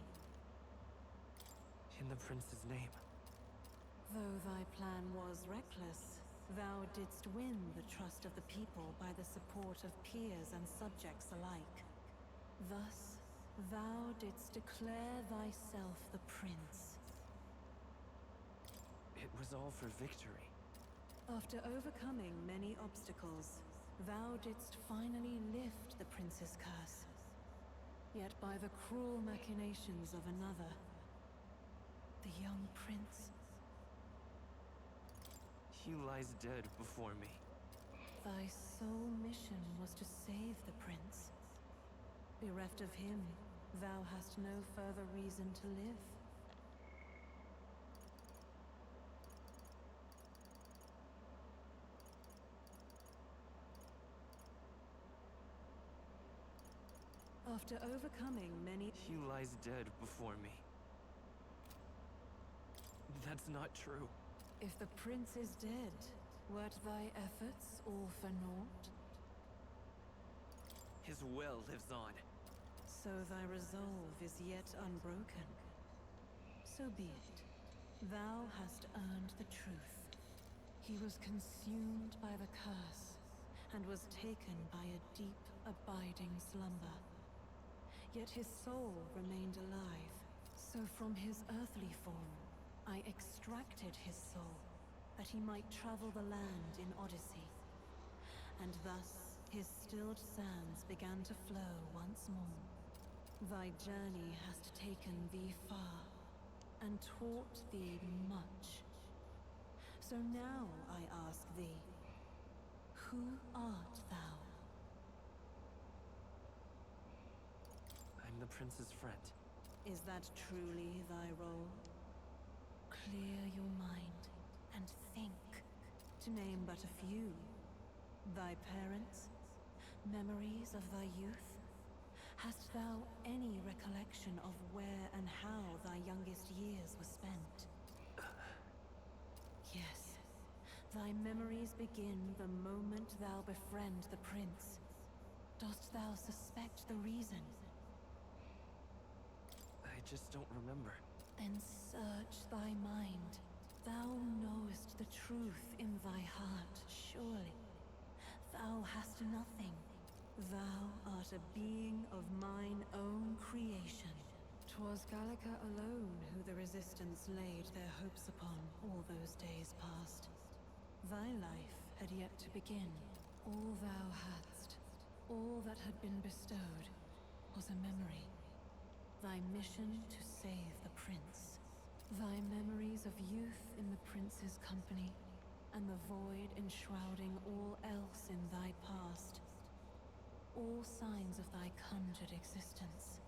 In the prince's name. Though thy plan was reckless, thou didst win the trust of the people by the support of peers and subjects alike. Thus, thou didst declare thyself the prince. It was all for victory. After overcoming many obstacles, thou didst finally lift the prince's curse. Yet by the cruel machinations of another, the young prince... He lies dead before me. Thy sole mission was to save the prince. Bereft of him, thou hast no further reason to live. After overcoming many... He lies dead before me. That's not true. If the prince is dead, wert thy efforts all for naught? His will lives on. So thy resolve is yet unbroken. So be it. Thou hast earned the truth. He was consumed by the curse, and was taken by a deep, abiding slumber. Yet his soul remained alive, so from his earthly form, I extracted his soul, that he might travel the land in Odyssey. And thus, his stilled sands began to flow once more. Thy journey hast taken thee far, and taught thee much. So now I ask thee, who art thou? I'm the prince's friend. Is that truly thy role? Clear your mind and think, to name but a few. Thy parents, memories of thy youth? Hast thou any recollection of where and how thy youngest years were spent? Yes, thy memories begin the moment thou befriend the prince. Dost thou suspect the reason? I just don't remember. Then search thy mind. Thou knowest the truth in thy heart, surely. Thou hast nothing. Thou art a being of mine own creation. 'Twas Gallica alone who the Resistance laid their hopes upon all those days past. Thy life had yet to begin, All thou hadst, all that had been bestowed, was a memory. Thy mission to save the prince. Thy memories of youth in the prince's company, and the void enshrouding all else in thy past. All signs of thy conjured existence.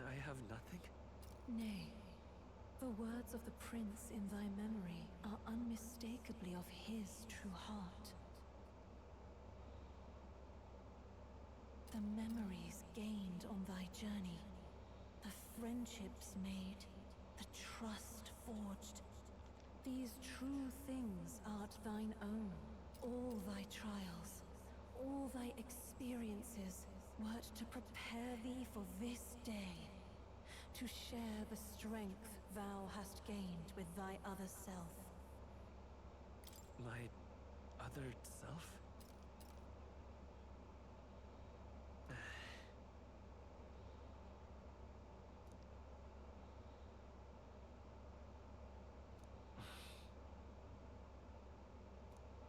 I have nothing? Nay, the words of the prince in thy memory are unmistakably of his true heart. The memories gained on thy journey, the friendships made, the trust forged. These true things art thine own. All thy trials, all thy experiences wert to prepare thee for this day, to share the strength thou hast gained with thy other self. My other self?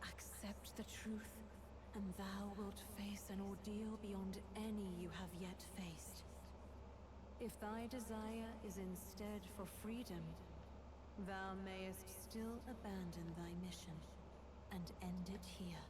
Accept the truth, and thou wilt face an ordeal beyond any you have yet faced. If thy desire is instead for freedom, thou mayest still abandon thy mission and end it here.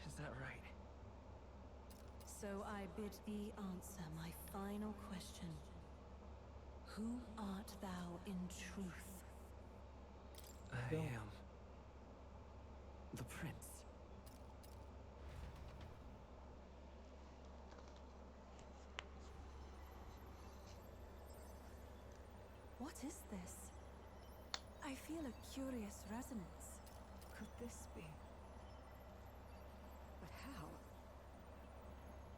Is that right? So I bid thee answer my final question. Who art thou in truth? I am the prince. What is this? I feel a curious resonance. Could this be? But how?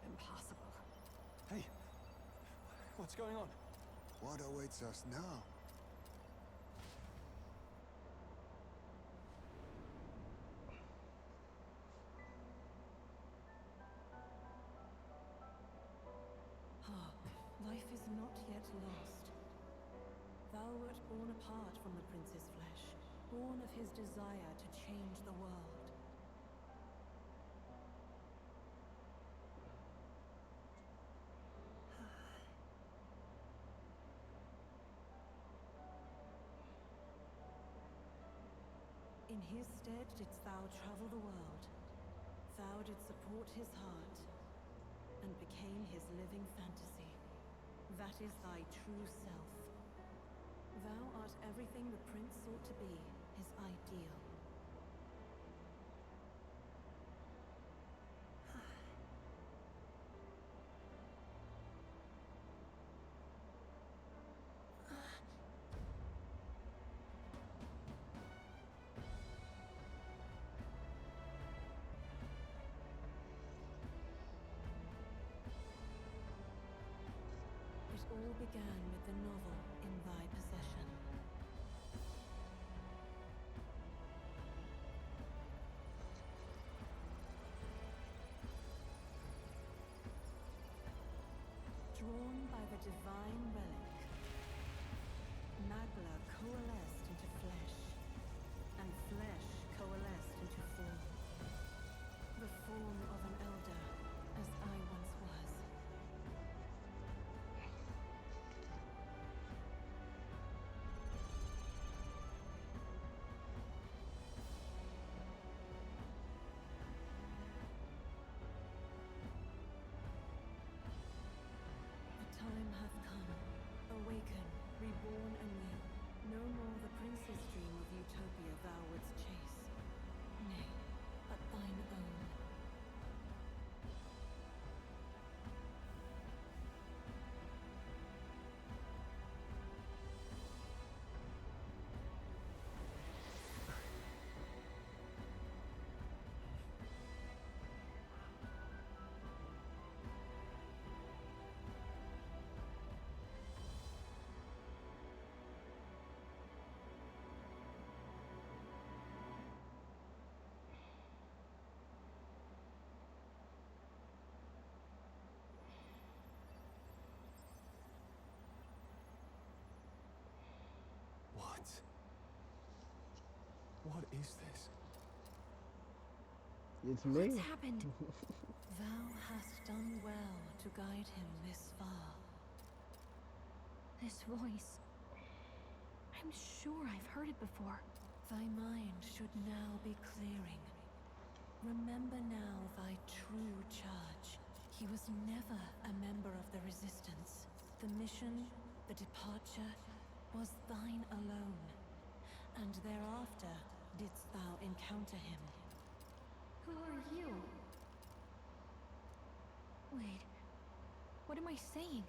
Impossible. Hey, what's going on? What awaits us now? Life is not yet lost. Thou wert born apart from the prince's flesh, born of his desire to change the world. In his stead didst thou travel the world. Thou didst support his heart, and became his living fantasy. That is thy true self. Thou art everything the prince sought to be, his ideal. It all began with the novel in thy possession. Drawn by the divine relic, Magla coalesced into flesh, and flesh coalesced into form. The form of an elder, as I once was. The time hath come. Awaken, reborn anew. No more the prince's dream of utopia thou wouldst chase. Nay, but thine own. What is this? It's me. What's happened? Thou hast done well to guide him this far. This voice. I'm sure I've heard it before. Thy mind should now be clearing. Remember now thy true charge. He was never a member of the Resistance. The mission, the departure, was thine alone. And thereafter didst thou encounter him. Who are you? Wait, what am I saying?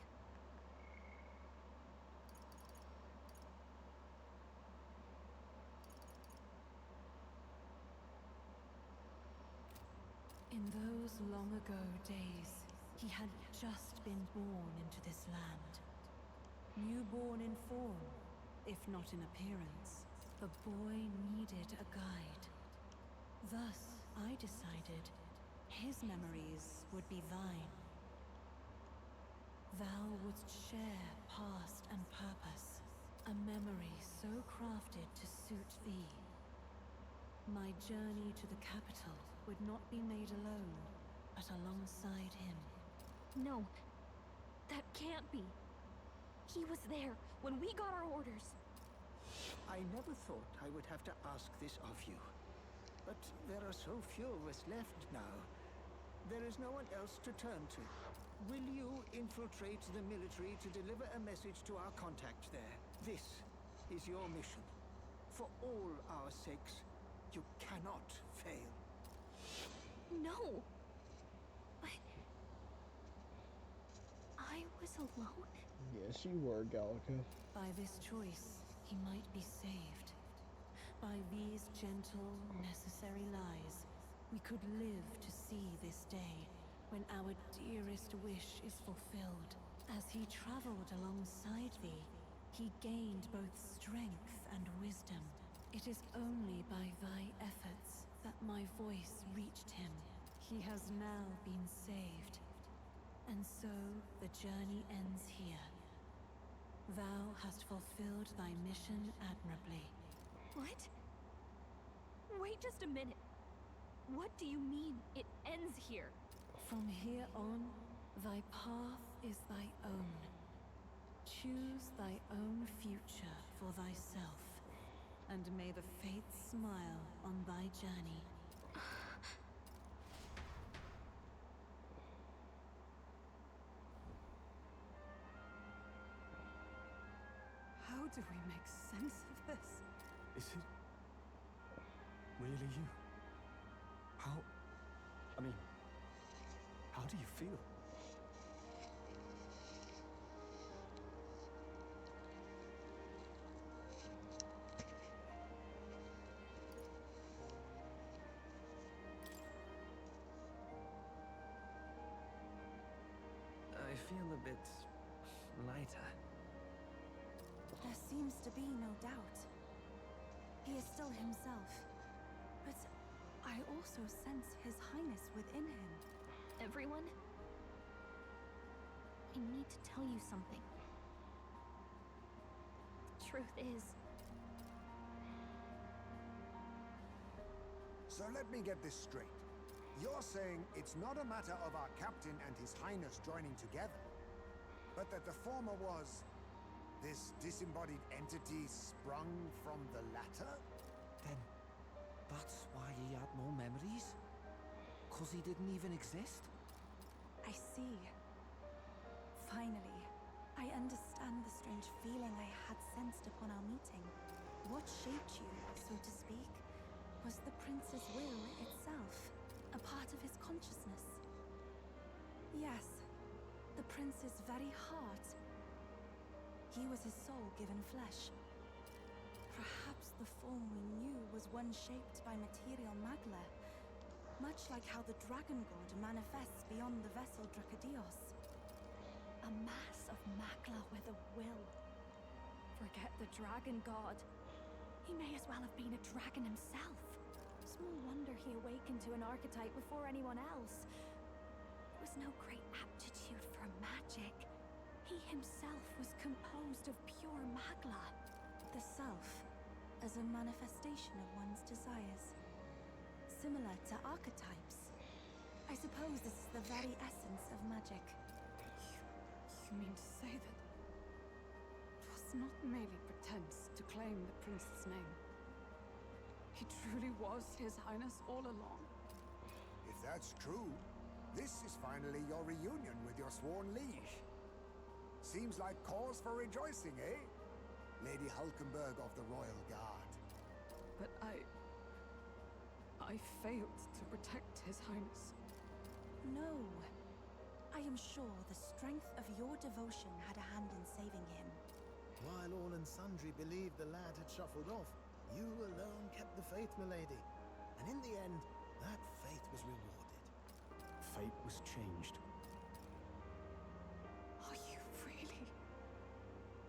In those long ago days, he had just been born into this land. Newborn in form, if not in appearance, the boy needed a guide. Thus, I decided his memories would be thine. Thou wouldst share past and purpose, a memory so crafted to suit thee. My journey to the capital would not be made alone, but alongside him. No, that can't be. He was there when we got our orders. I never thought I would have to ask this of you. But there are so few of us left now. There is no one else to turn to. Will you infiltrate the military to deliver a message to our contact there? This is your mission. For all our sakes, you cannot fail. No! But... I was alone? Yes, you were, Gallica. By this choice, he might be saved. By these gentle, necessary lies, we could live to see this day, when our dearest wish is fulfilled. As he traveled alongside thee, he gained both strength and wisdom. It is only by thy efforts that my voice reached him. He has now been saved. And so, the journey ends here. Thou hast fulfilled thy mission admirably. What? Wait just a minute. What do you mean, it ends here? From here on, thy path is thy own. Choose thy own future for thyself, and may the fates smile on thy journey. How do we make sense of this? Is it really you? How do you feel? I feel a bit lighter. There seems to be no doubt. He is still himself. But I also sense His Highness within him. Everyone? I need to tell you something. The truth is... So let me get this straight. You're saying it's not a matter of our captain and His Highness joining together, but that the former was this disembodied entity sprung from the latter? Then that's why he had no memories? 'Cause he didn't even exist? I see. Finally, I understand the strange feeling I had sensed upon our meeting. What shaped you, so to speak, was the prince's will itself, a part of his consciousness. Yes, the prince's very heart. He was his soul given flesh. Perhaps the form we knew was one shaped by material magla, much like how the dragon god manifests beyond the vessel Dracadios. A mass of magla with a will. Forget the dragon god. He may as well have been a dragon himself. Small wonder he awakened to an archetype before anyone else. There was no great aptitude for magic. He himself was composed of pure magla. The self, a as a manifestation of one's desires. Similar to archetypes. I suppose this is the very essence of magic. You mean to say that it was not merely pretense to claim the prince's name? He truly was His Highness all along? If that's true, this is finally your reunion with your sworn liege. Seems like cause for rejoicing, eh? Lady Hulkenberg of the Royal Guard. But I failed to protect His Highness. No. I am sure the strength of your devotion had a hand in saving him. While all and sundry believed the lad had shuffled off, you alone kept the faith, milady. And in the end, that faith was rewarded. Fate was changed. Are you really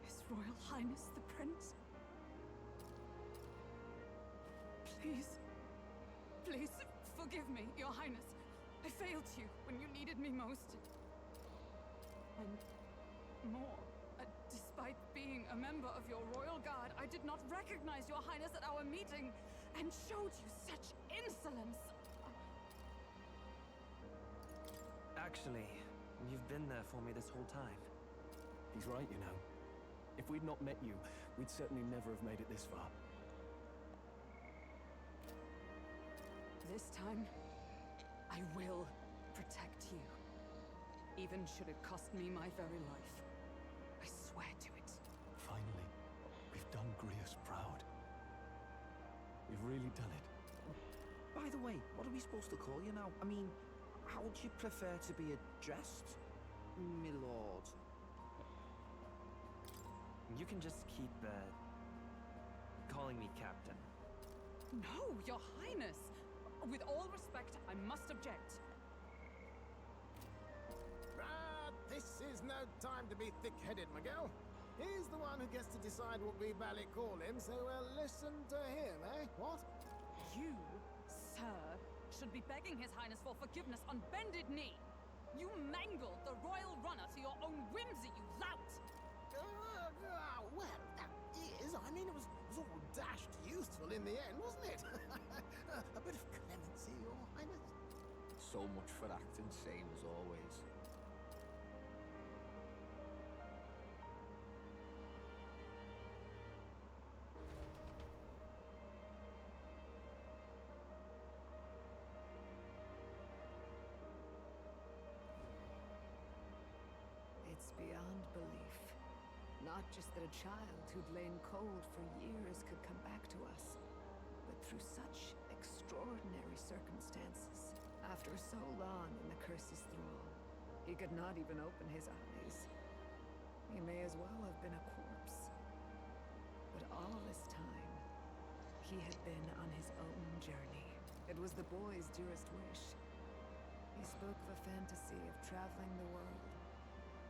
His Royal Highness the Prince? Please, please, forgive me, Your Highness. I failed you when you needed me most. And more, despite being a member of your Royal Guard, I did not recognize Your Highness at our meeting and showed you such insolence. Actually, you've been there for me this whole time. He's right, you know. If we'd not met you, we'd certainly never have made it this far. This time, I will protect you. Even should it cost me my very life. I swear to it. Finally, we've done Grius proud. We've really done it. By the way, what are we supposed to call you now? I mean, how would you prefer to be addressed, my lord? You can just keep, calling me Captain. No, Your Highness! With all respect, I must object. This is no time to be thick-headed, Miguel. He's the one who gets to decide what we bally call him, so listen to him, eh? What? You, sir, should be begging His Highness for forgiveness on bended knee. You mangled the royal runner to your own whimsy, you lout! Well, that is, I mean, it was all dashed useful in the end, wasn't it? A bit of clemency, Your Highness. So much for acting same as always. It's beyond belief. Not just that a child who'd lain cold for years could come back to us, but through such extraordinary circumstances. After so long in the curse's thrall, he could not even open his eyes. He may as well have been a corpse. But all this time, he had been on his own journey. It was the boy's dearest wish. He spoke of a fantasy of traveling the world,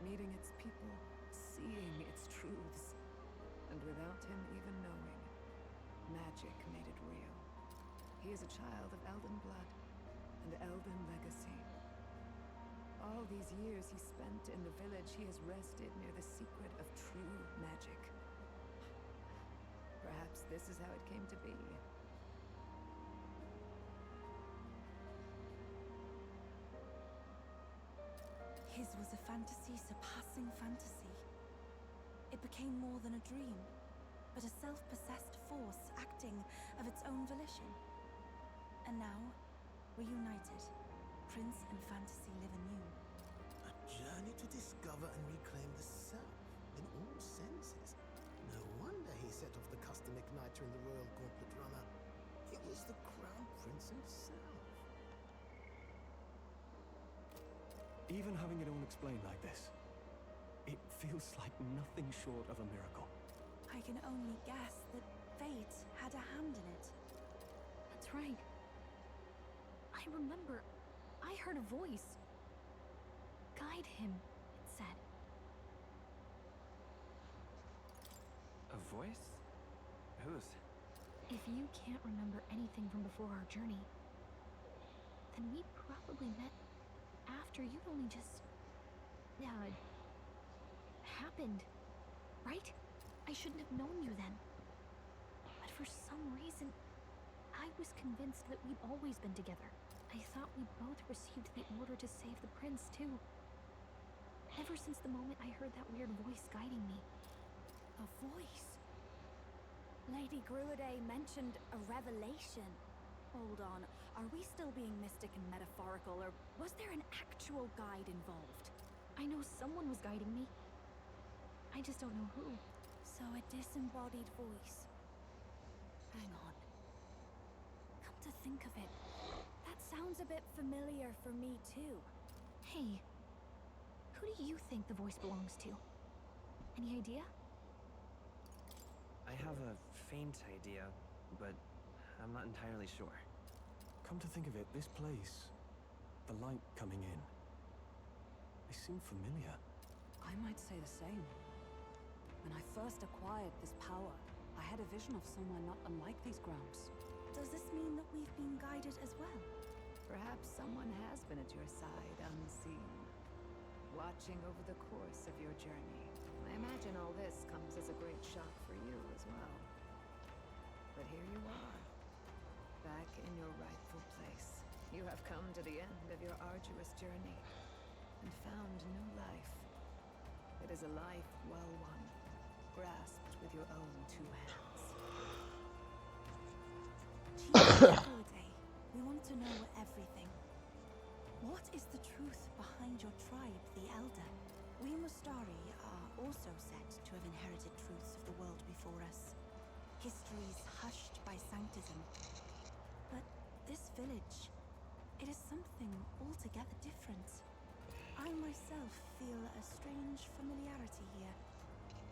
meeting its people, seeing its truths. And without him even knowing, magic made it real. He is a child of Elden blood and Elden legacy. All these years he spent in the village, he has rested near the secret of true magic. Perhaps this is how it came to be. His was a fantasy surpassing fantasy. It became more than a dream, but a self-possessed force acting of its own volition. And now, reunited, Prince and fantasy live anew. A journey to discover and reclaim the self, in all senses. No wonder he set off the custom igniter in the Royal Gauntlet Runner. It was the Crown Prince himself. Even having it all explained like this, it feels like nothing short of a miracle. I can only guess that fate had a hand in it. That's right. I remember, I heard a voice. Guide him, it said. A voice? Whose? If you can't remember anything from before our journey, then we probably met after you'd only just... happened, right? I shouldn't have known you then. But For some reason, I was convinced that we'd always been together. I thought we both received the order to save the prince, too. Ever since the moment I heard that weird voice guiding me. A voice? Lady Gruade mentioned a revelation. Hold on, are we still being mystic and metaphorical, or was there an actual guide involved? I know someone was guiding me. I just don't know who. So a disembodied voice. Hang on. Come to think of it, that sounds a bit familiar for me too. Hey, who do you think the voice belongs to? Any idea? I have a faint idea, but I'm not entirely sure. Come to think of it, this place, the light coming in, they seem familiar. I might say the same. When I first acquired this power, I had a vision of somewhere not unlike these grounds. Does this mean that we've been guided as well? Perhaps someone has been at your side unseen, watching over the course of your journey. I imagine all this comes as a great shock for you as well. But here you are, back in your rightful place. You have come to the end of your arduous journey and found new life. It is a life well won, grasped with your own two hands. Chief Gruade, we want to know everything. What is the truth behind your tribe, the Elder? We Mustari are also said to have inherited truths of the world before us. Histories hushed by sanctism. But this village, it is something altogether different. I myself feel a strange familiarity here.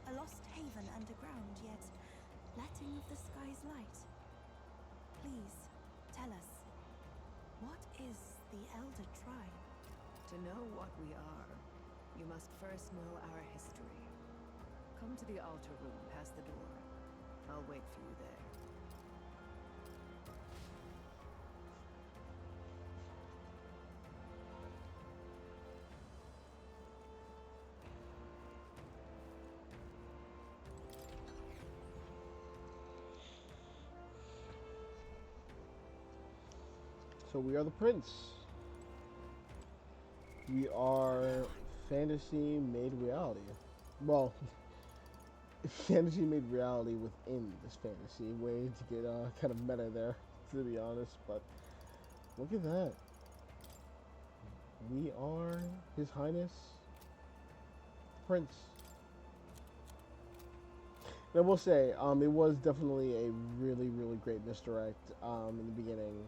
A lost haven underground, yet letting of the sky's light. Please, tell us, what is the Elder Tribe? To know what we are, you must first know our history. Come to the altar room past the door. I'll wait for you there. So we are the prince. We are fantasy made reality. Well, fantasy made reality within this fantasy. Way to get kind of meta there, to be honest. But look at that. We are His Highness Prince. And I will say, it was definitely a really, really great misdirect in the beginning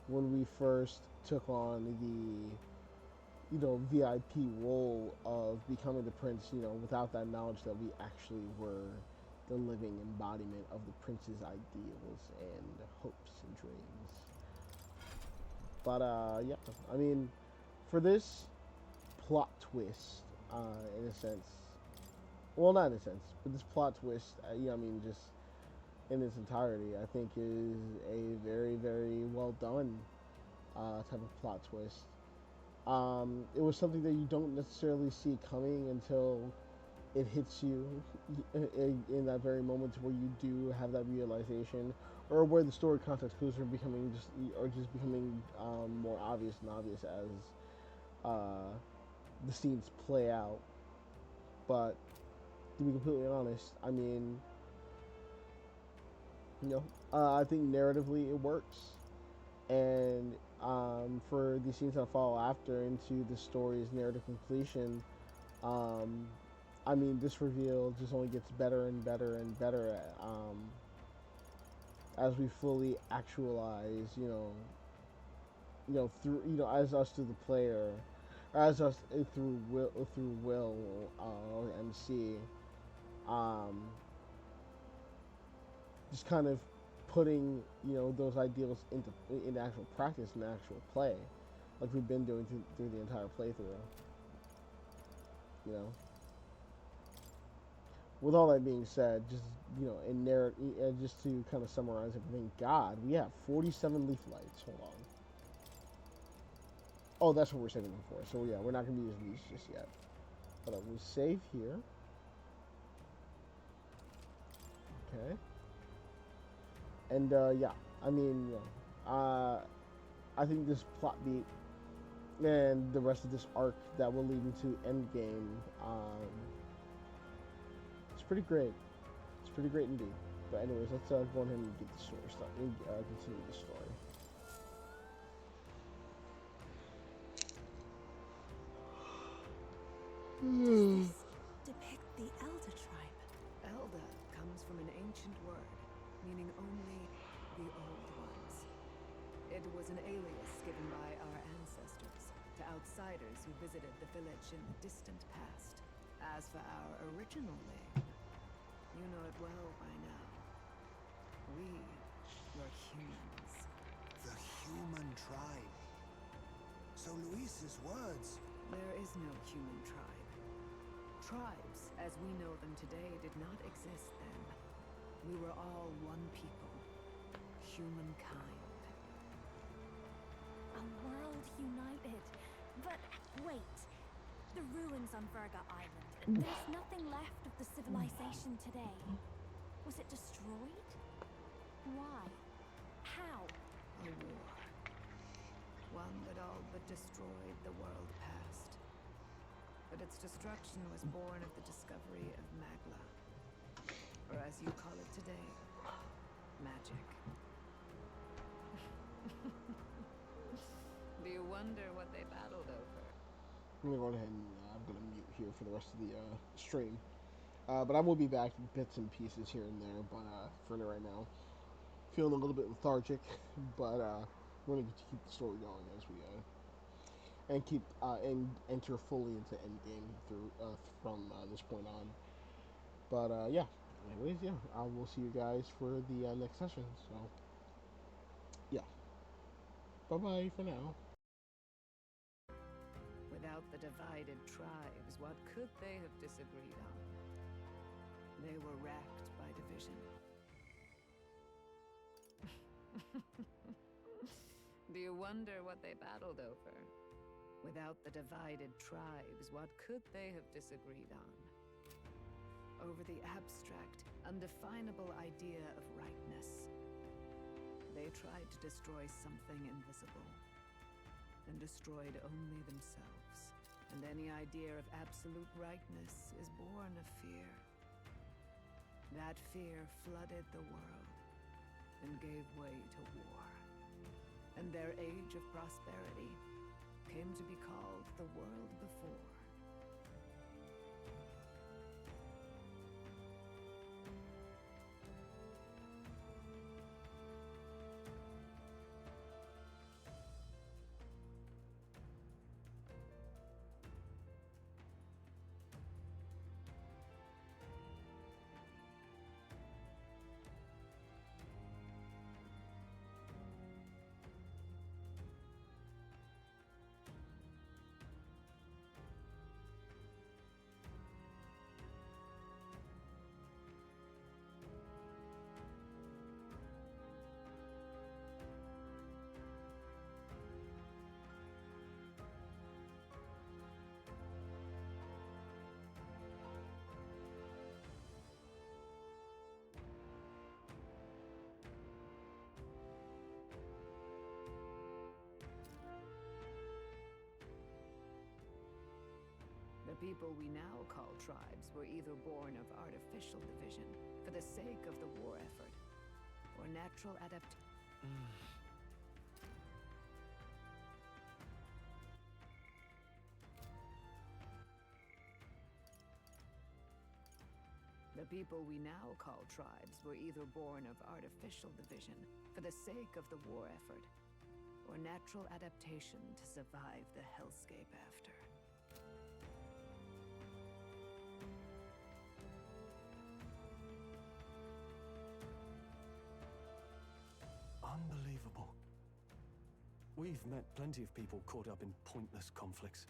when we first took on the VIP role of becoming the prince, without that knowledge that we actually were the living embodiment of the prince's ideals and hopes and dreams. But, yeah, I mean, for this plot twist, in a sense, well, not in a sense, but this plot twist, just in its entirety, I think is a very, very well done type of plot twist. It was something that you don't necessarily see coming until it hits you in that very moment where you do have that realization, or where the story context clues are becoming more obvious and obvious as the scenes play out. But to be completely honest, I mean, I think narratively it works, and for the scenes that follow after into the story's narrative completion, I mean, this reveal just only gets better and better and better as we fully actualize, as us through the player, or as us through Will or MC, just kind of putting those ideals into actual practice and actual play, like we've been doing through the entire playthrough. With all that being said, just just to kind of summarize everything, God, we have 47 leaf lights. Hold on. Oh, that's what we're saving them for. So yeah, we're not gonna be using these just yet. Hold on, we save here. Okay. And yeah, I mean, I think this plot beat and the rest of this arc that will lead into Endgame, it's pretty great. It's pretty great indeed. But anyways, let's go ahead and get the story started. Continue the story. Does this depict the Elder tribe? Elder comes from an ancient word, meaning only the Old Ones. It was an alias given by our ancestors to outsiders who visited the village in the distant past. As for our original name, you know it well by now. We were humans. The human tribe. So Luis's words... There is no human tribe. Tribes, as we know them today, did not exist then. We were all one people. Humankind. A world united. But wait. The ruins on Virga Island. There's nothing left of the civilization today. Was it destroyed? Why? How? A war. One that all but destroyed the world past. But its destruction was born of the discovery of Magla. Or as you call it today, magic. Do you wonder what they battled over? I'm gonna go ahead and I'm gonna mute here for the rest of the stream. But I will be back in bits and pieces here and there. But for right now, feeling a little bit lethargic. But we're gonna keep the story going as we and keep and enter fully into Endgame through from this point on. But yeah. Anyways, yeah, I will see you guys for the next session. So yeah. Bye bye for now. Without the divided tribes, what could they have disagreed on? They were racked by division. Do you wonder what they battled over? Without the divided tribes, what could they have disagreed on? Over the abstract, undefinable idea of rightness. They tried to destroy something invisible, and destroyed only themselves. And any idea of absolute rightness is born of fear. That fear flooded the world, and gave way to war. And their age of prosperity came to be called the world before. The people we now call tribes were either born of artificial division for the sake of the war effort, or natural The people we now call tribes were either born of artificial division for the sake of the war effort, or natural adaptation to survive the hellscape after. Unbelievable. We've met plenty of people caught up in pointless conflicts.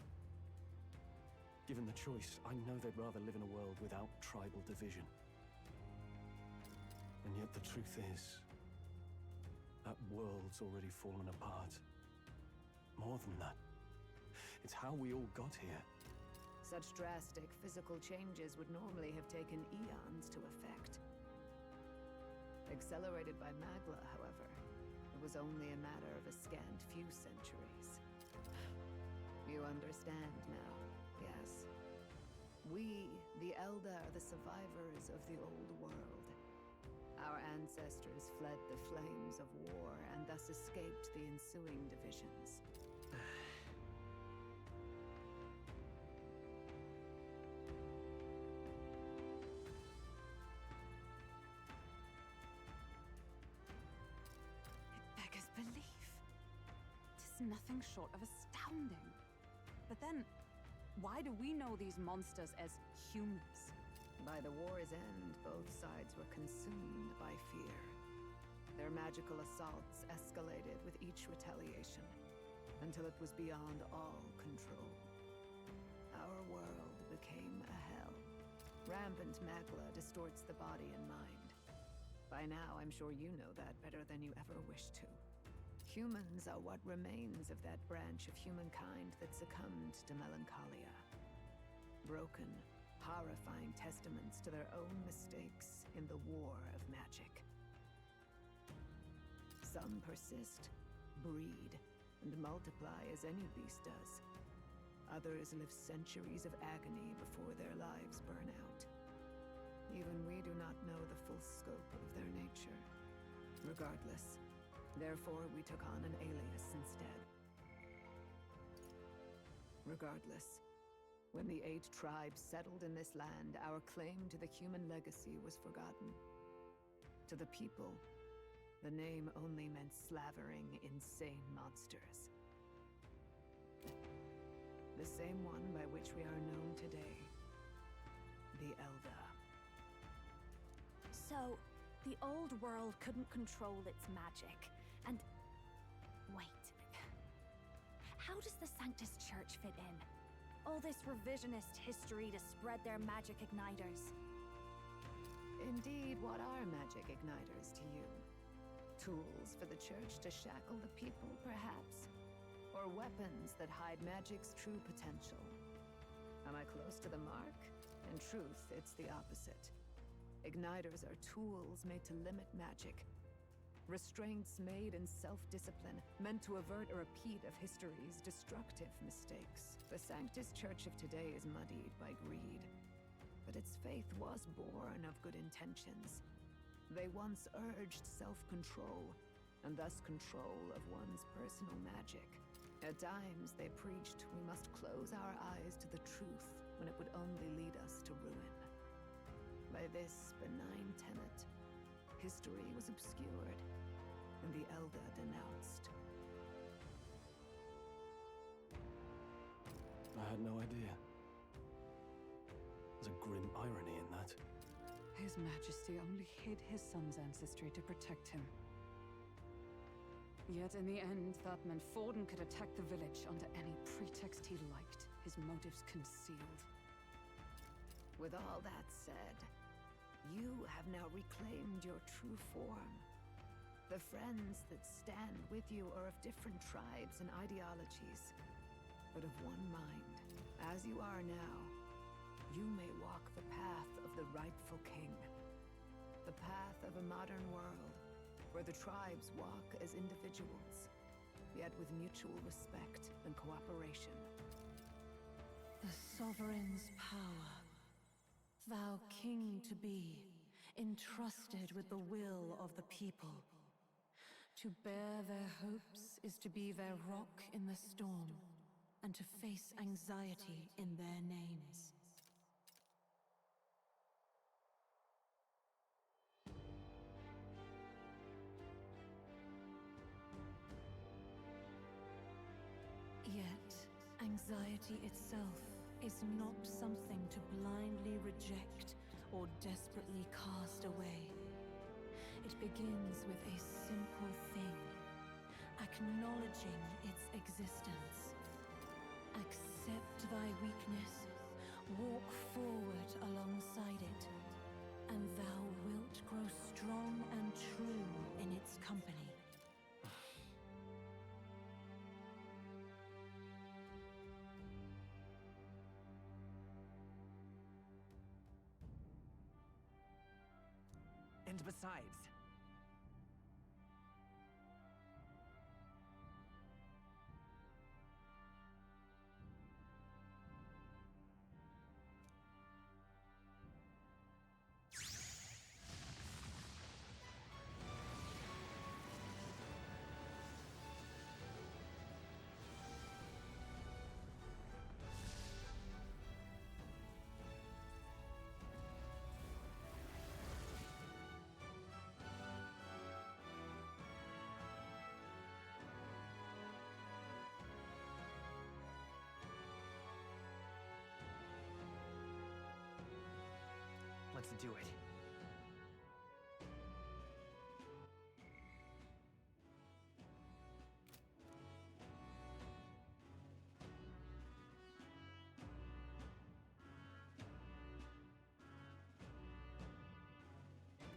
Given the choice, I know they'd rather live in a world without tribal division. And yet the truth is, that world's already fallen apart. More than that, it's how we all got here. Such drastic physical changes would normally have taken eons to effect. Accelerated by Magla, however, it was only a matter of a scant few centuries. You understand now, yes? We, the Elder, are the survivors of the old world. Our ancestors fled the flames of war and thus escaped the ensuing divisions. It beggars belief. Tis nothing short of astounding. But then, why do we know these monsters as humans? By the war's end, both sides were consumed by fear. Their magical assaults escalated with each retaliation, until it was beyond all control. Our world became a hell. Rampant Magla distorts the body and mind. By now, I'm sure you know that better than you ever wished to. Humans are what remains of that branch of humankind that succumbed to melancholia. Broken, horrifying testaments to their own mistakes in the war of magic. Some persist, breed, and multiply as any beast does. Others live centuries of agony before their lives burn out. Even we do not know the full scope of their nature. Regardless, therefore we took on an alias instead. Regardless, when the 8 tribes settled in this land, our claim to the human legacy was forgotten. To the people, the name only meant slavering, insane monsters. The same one by which we are known today. The Elder. So, the old world couldn't control its magic, and... Wait. How does the Sanctus Church fit in? All this revisionist history to spread their magic igniters. Indeed, what are magic igniters to you? Tools for the Church to shackle the people, perhaps? Or weapons that hide magic's true potential? Am I close to the mark? In truth, it's the opposite. Igniters are tools made to limit magic. Restraints made in self-discipline, meant to avert a repeat of history's destructive mistakes. The Sanctus Church of today is muddied by greed. But its faith was born of good intentions. They once urged self-control, and thus control of one's personal magic. At times, they preached we must close our eyes to the truth when it would only lead us to ruin. By this benign tenet, history was obscured, and the Elder denounced. I had no idea. There's a grim irony in that. His Majesty only hid his son's ancestry to protect him. Yet in the end, that meant Forden could attack the village under any pretext he liked, his motives concealed. With all that said, you have now reclaimed your true form. The friends that stand with you are of different tribes and ideologies, but of one mind. As you are now, you may walk the path of the rightful king. The path of a modern world, where the tribes walk as individuals, yet with mutual respect and cooperation. The sovereign's power. Thou king to be, entrusted with the will of the people. To bear their hopes is to be their rock in the storm, and to face anxiety in their names. Yet, anxiety itself is not something to blindly reject or desperately cast away. It begins with a simple thing, acknowledging its existence. Accept thy weakness, walk forward alongside it, and thou wilt grow strong and true in its company. And besides, to do it.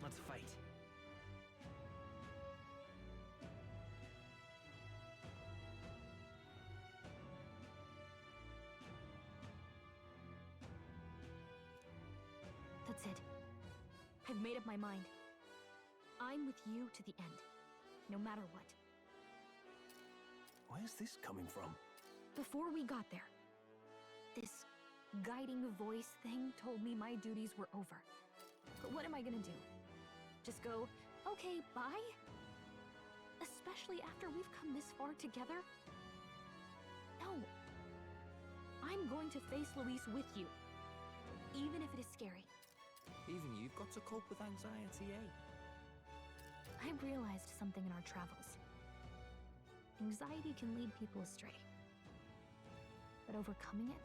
Let's fight. That's it. I've made up my mind. I'm with you to the end, no matter what. Where's this coming from? Before we got there, this guiding voice thing told me my duties were over. But what am I gonna do? Just go, okay, bye? Especially after we've come this far together? No. I'm going to face Luis with you, even if it is scary. Even you've got to cope with anxiety, eh? I've realized something in our travels. Anxiety can lead people astray. But overcoming it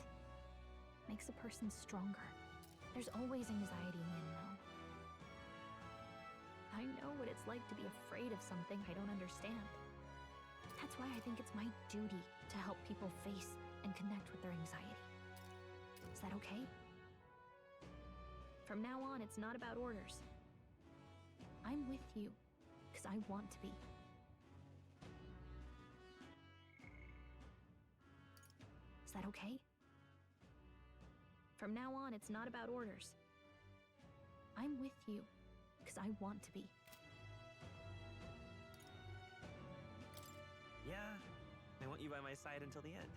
makes a person stronger. There's always anxiety in the unknown. I know what it's like to be afraid of something I don't understand. That's why I think it's my duty to help people face and connect with their anxiety. Is that okay? From now on, it's not about orders. I'm with you, because I want to be. Is that okay? From now on, it's not about orders. I'm with you, because I want to be. Yeah, I want you by my side until the end.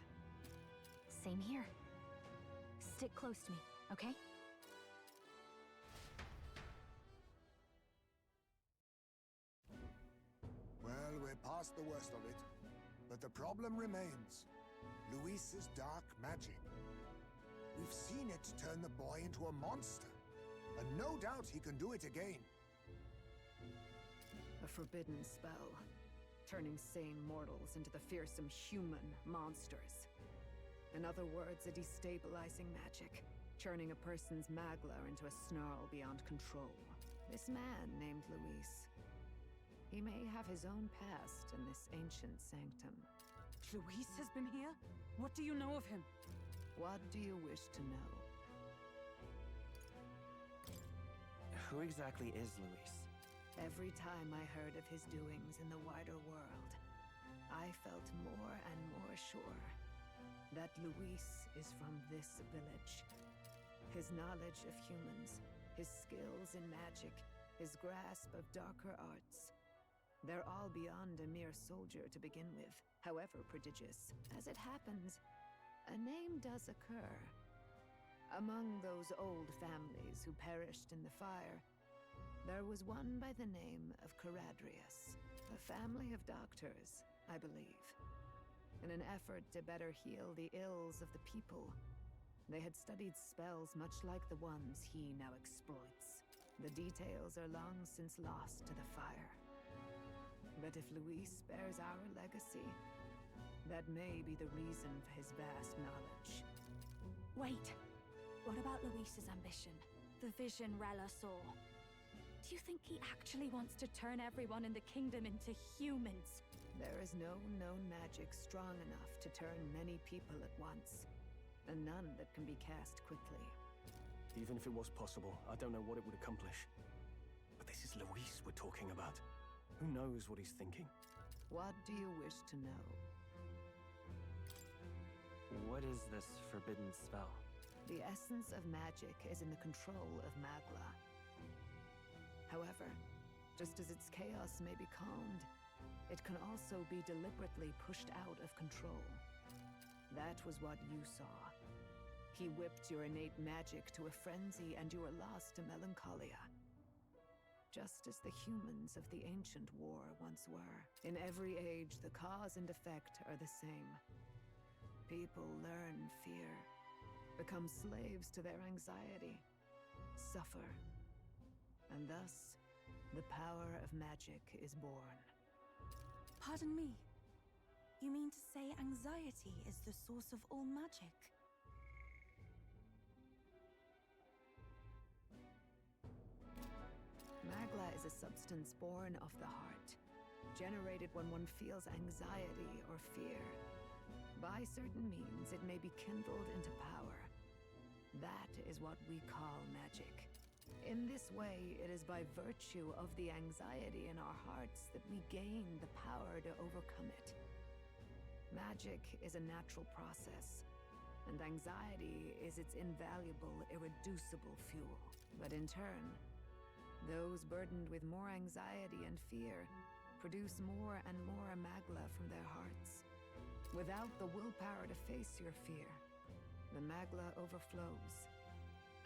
Same here. Stick close to me, okay? Well, we're past the worst of it. But the problem remains. Luis's dark magic. We've seen it turn the boy into a monster. And no doubt he can do it again. A forbidden spell, turning sane mortals into the fearsome human monsters. In other words, a destabilizing magic, churning a person's magla into a snarl beyond control. This man named Luis, he may have his own past in this ancient sanctum. Luis has been here? What do you know of him? What do you wish to know? Who exactly is Luis? Every time I heard of his doings in the wider world, I felt more and more sure that Luis is from this village. His knowledge of humans, his skills in magic, his grasp of darker arts. They're all beyond a mere soldier to begin with, however prodigious. As it happens, a name does occur. Among those old families who perished in the fire, there was one by the name of Caradrius, a family of doctors, I believe. In an effort to better heal the ills of the people, they had studied spells much like the ones he now exploits. The details are long since lost to the fire. But if Luis bears our legacy, that may be the reason for his vast knowledge. Wait. What about Luis's ambition? The vision Rella saw. Do you think he actually wants to turn everyone in the kingdom into humans? There is no known magic strong enough to turn many people at once, and none that can be cast quickly. Even if it was possible, I don't know what it would accomplish. But this is Luis we're talking about. Who knows what he's thinking? What do you wish to know? What is this forbidden spell? The essence of magic is in the control of Magla. However, just as its chaos may be calmed, it can also be deliberately pushed out of control. That was what you saw. He whipped your innate magic to a frenzy and you were lost to melancholia. Just as the humans of the ancient war once were. In every age, the cause and effect are the same. People learn fear, become slaves to their anxiety, suffer, and thus, the power of magic is born. Pardon me. You mean to say anxiety is the source of all magic? the substance born of the heart, generated when one feels anxiety or fear. By certain means, it may be kindled into power. That is what we call magic. In this way, it is by virtue of the anxiety in our hearts that we gain the power to overcome it. Magic is a natural process, and anxiety is its invaluable, irreducible fuel. But in turn, those burdened with more anxiety and fear produce more and more magla from their hearts. Without the willpower to face your fear, the magla overflows.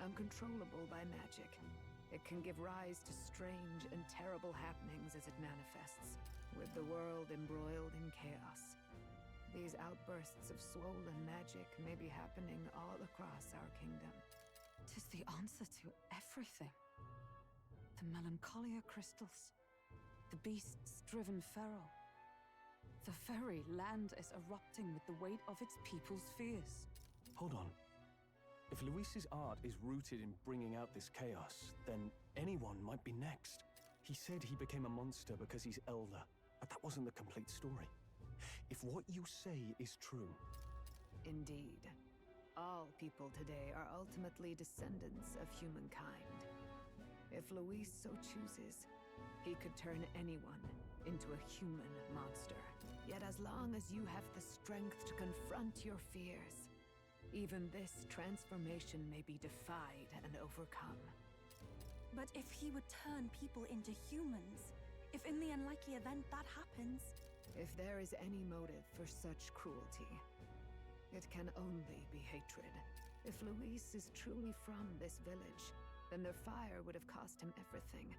Uncontrollable by magic, it can give rise to strange and terrible happenings as it manifests, with the world embroiled in chaos. These outbursts of swollen magic may be happening all across our kingdom. 'Tis the answer to everything. The melancholia crystals, the beasts driven feral. The very land is erupting with the weight of its people's fears. Hold on. If Luis's art is rooted in bringing out this chaos, then anyone might be next. He said he became a monster because he's elder, but that wasn't the complete story. If what you say is true... Indeed. All people today are ultimately descendants of humankind. If Luis so chooses, he could turn anyone into a human monster. Yet as long as you have the strength to confront your fears, even this transformation may be defied and overcome. But if he would turn people into humans, if in the unlikely event that happens... If there is any motive for such cruelty, it can only be hatred. If Luis is truly from this village, then their fire would have cost him everything.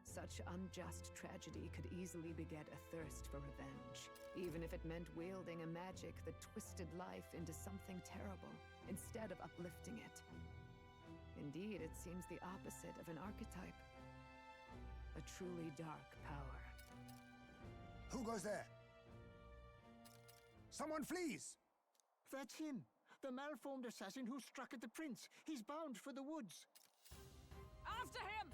Such unjust tragedy could easily beget a thirst for revenge, even if it meant wielding a magic that twisted life into something terrible, instead of uplifting it. Indeed, it seems the opposite of an archetype. A truly dark power. Who goes there? Someone flees! That's him! The malformed assassin who struck at the prince! He's bound for the woods! After him!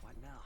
What now?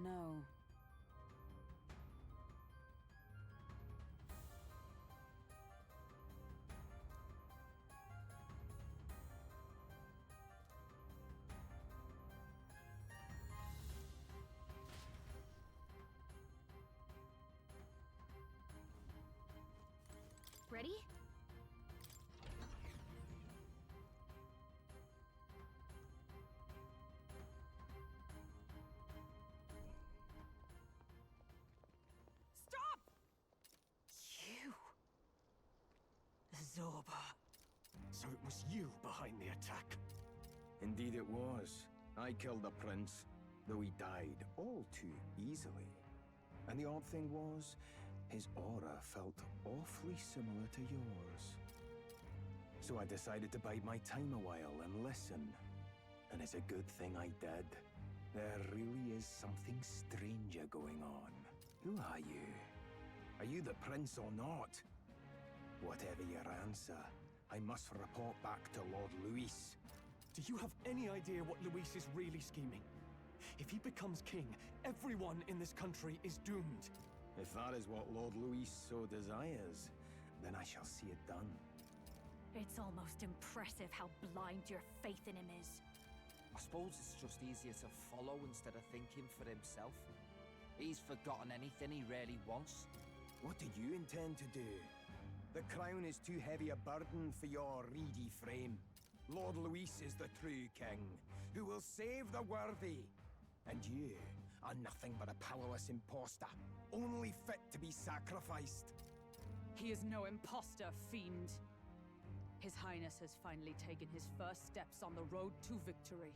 No. Ready? Stop! You. Zorba. So it was you behind the attack? Indeed it was. I killed the prince, though he died all too easily. And the odd thing was, his aura felt awfully similar to yours. So I decided to bide my time a while and listen. And it's a good thing I did. There really is something stranger going on. Who are you? Are you the prince or not? Whatever your answer, I must report back to Lord Luis. Do you have any idea what Luis is really scheming? If he becomes king, everyone in this country is doomed. If that is what Lord Luis so desires, then I shall see it done. It's almost impressive how blind your faith in him is. I suppose it's just easier to follow instead of thinking for himself. He's forgotten anything he really wants. What do you intend to do? The crown is too heavy a burden for your reedy frame. Lord Luis is the true king, who will save the worthy. And you are nothing but a powerless imposter, only fit to be sacrificed. He is no imposter, fiend. His Highness has finally taken his first steps on the road to victory.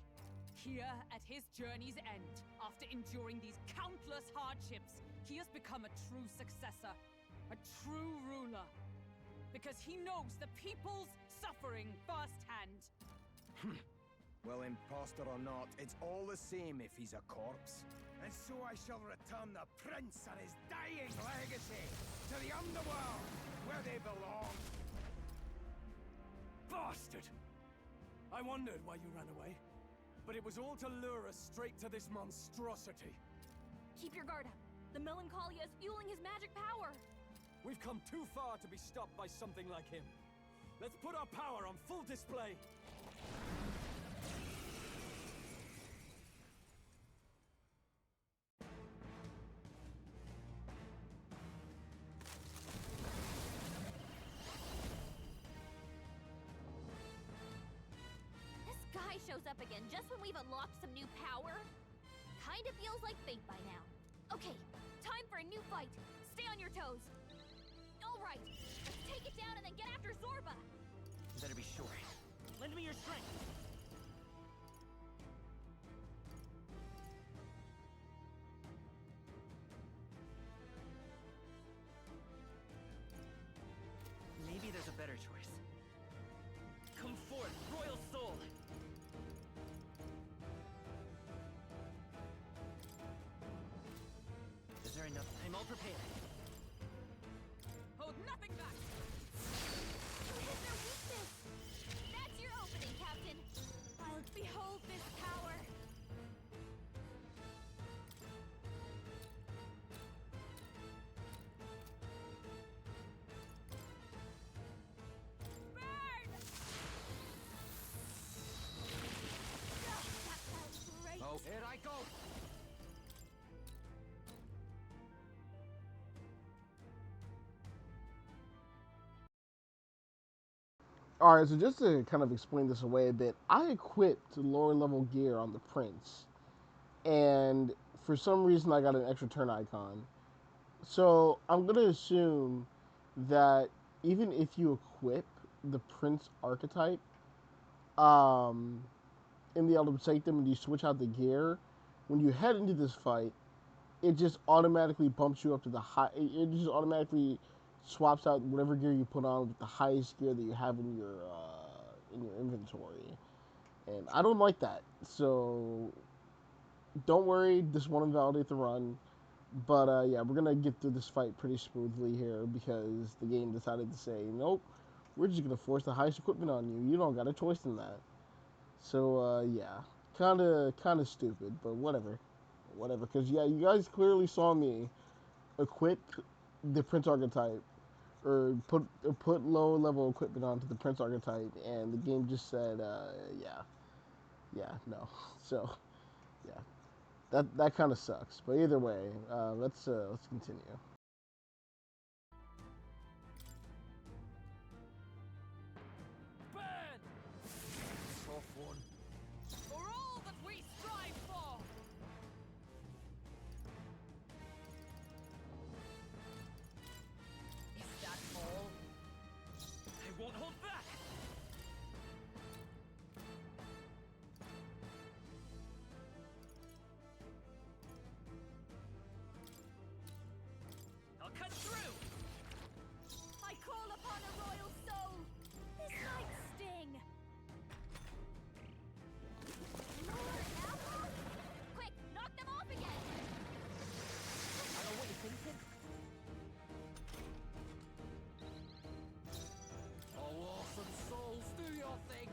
Here, at his journey's end, after enduring these countless hardships, he has become a true successor, a true ruler. Because he knows the people's suffering firsthand. Well, imposter or not, it's all the same if he's a corpse. And so I shall return the prince and his dying legacy to the underworld, where they belong. Bastard! I wondered why you ran away, but it was all to lure us straight to this monstrosity. Keep your guard up. The Melancholia is fueling his magic power. We've come too far to be stopped by something like him. Let's put our power on full display. This guy shows up again just when we've unlocked some new power. Kinda feels like fate by now. Okay, time for a new fight. Stay on your toes. All right, let's take it down and then get after Zorba. You better be sure. Lend me your strength. Maybe there's a better choice. Come forth, royal soul! Is there enough? I'm all prepared. Hold nothing back! You hit their weakness. That's your opening, Captain. I'll behold this power. Burn! That felt great. Oh, here I go! Alright, so just to kind of explain this away a bit, I equipped lower level gear on the Prince, and for some reason I got an extra turn icon. So I'm going to assume that even if you equip the Prince archetype in the Eldritch Sanctum and you switch out the gear, when you head into this fight, it just automatically bumps you up to the high. It just automatically swaps out whatever gear you put on with the highest gear that you have in your inventory, and I don't like that. So don't worry, this won't invalidate the run. But yeah, we're gonna get through this fight pretty smoothly here because the game decided to say, nope, we're just gonna force the highest equipment on you. You don't got a choice in that. So yeah, kind of stupid, but whatever. whatever. Because yeah, you guys clearly saw me equip the Prince archetype, or put low level equipment onto the Prince archetype, and the game just said, yeah, no. So yeah, that kind of sucks. But either way, let's continue. Burn! Tough one. For all that we strive for! Is that all? I won't hold back! I'll cut through! I call upon a royal soul! This might sting! More ammo? Quick, knock them off again! I know what you're thinking. Oh, awesome souls, do your thing!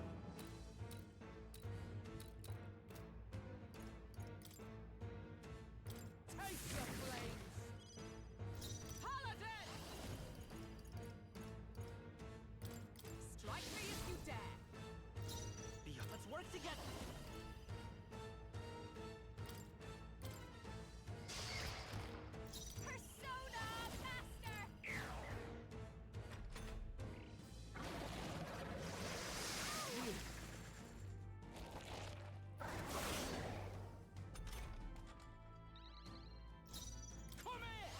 Taste the flames! Paladin! Strike me if you dare! Yeah, let's work together! Persona Master! Come here!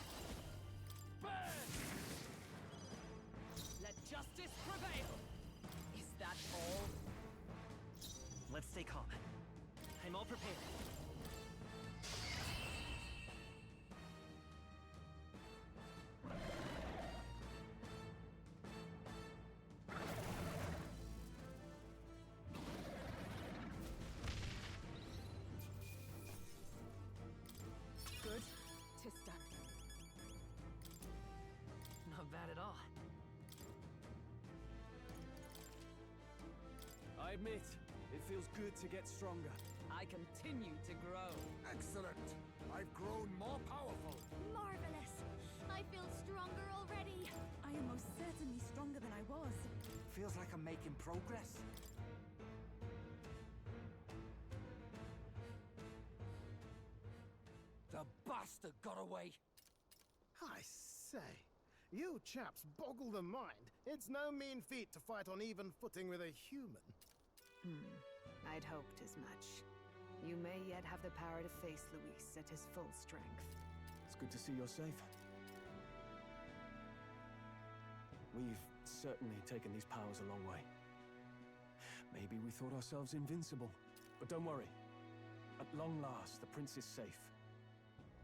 Burn! Let justice prevail! Is that all? Let's stay calm. I'm all prepared. Good. 'Tis done. Not bad at all. I admit, it feels good to get stronger. I continue to grow. Excellent. I've grown more powerful. Marvelous! I feel stronger already! I am most certainly stronger than I was. Feels like I'm making progress. The bastard got away! I say, you chaps boggle the mind. It's no mean feat to fight on even footing with a human. I'd hoped as much. You may yet have the power to face Luis at his full strength. It's good to see you're safe. We've certainly taken these powers a long way. Maybe we thought ourselves invincible, but don't worry. At long last, the prince is safe.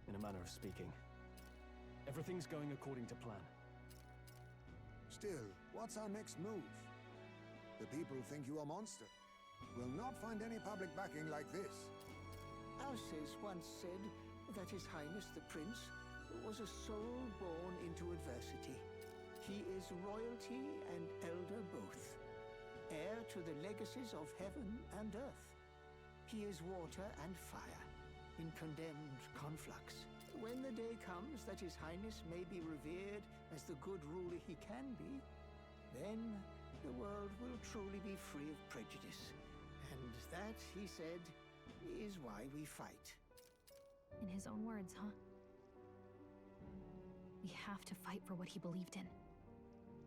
In a manner of speaking. Everything's going according to plan. Still, what's our next move? The people think you a monster. Will not find any public backing like this. Alces once said that His Highness the Prince was a soul born into adversity. He is royalty and elder both, heir to the legacies of heaven and earth. He is water and fire, in condemned conflux. When the day comes that His Highness may be revered as the good ruler he can be, then the world will truly be free of prejudice. And that, he said, is why we fight. In his own words, huh? We have to fight for what he believed in.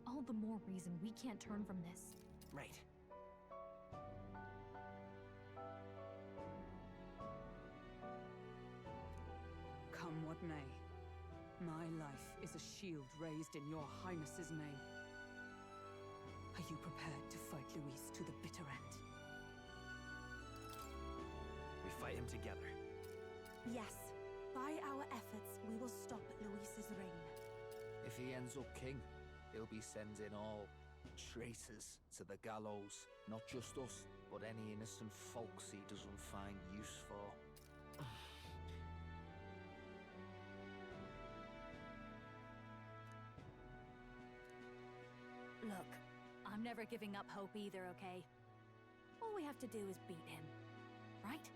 All the more reason we can't turn from this. Right. Come what may, my life is a shield raised in your highness's name. Are you prepared to fight Luis to the bitter end? We fight him together. Yes. By our efforts, we will stop Luis's reign. If he ends up king, he'll be sending all traitors to the gallows. Not just us, but any innocent folks he doesn't find use for. Look, I'm never giving up hope either, okay? All we have to do is beat him, right?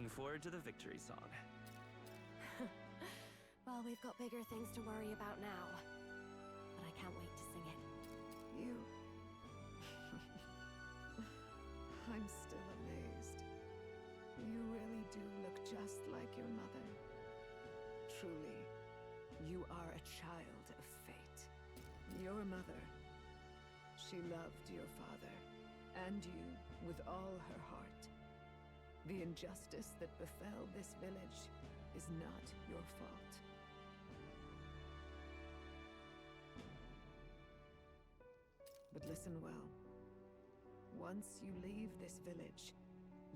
Looking forward to the victory song. Well, we've got bigger things to worry about now. But I can't wait to sing it. You... I'm still amazed. You really do look just like your mother. Truly, you are a child of fate. Your mother, she loved your father, and you with all her heart. The injustice that befell this village is not your fault. But listen well. Once you leave this village,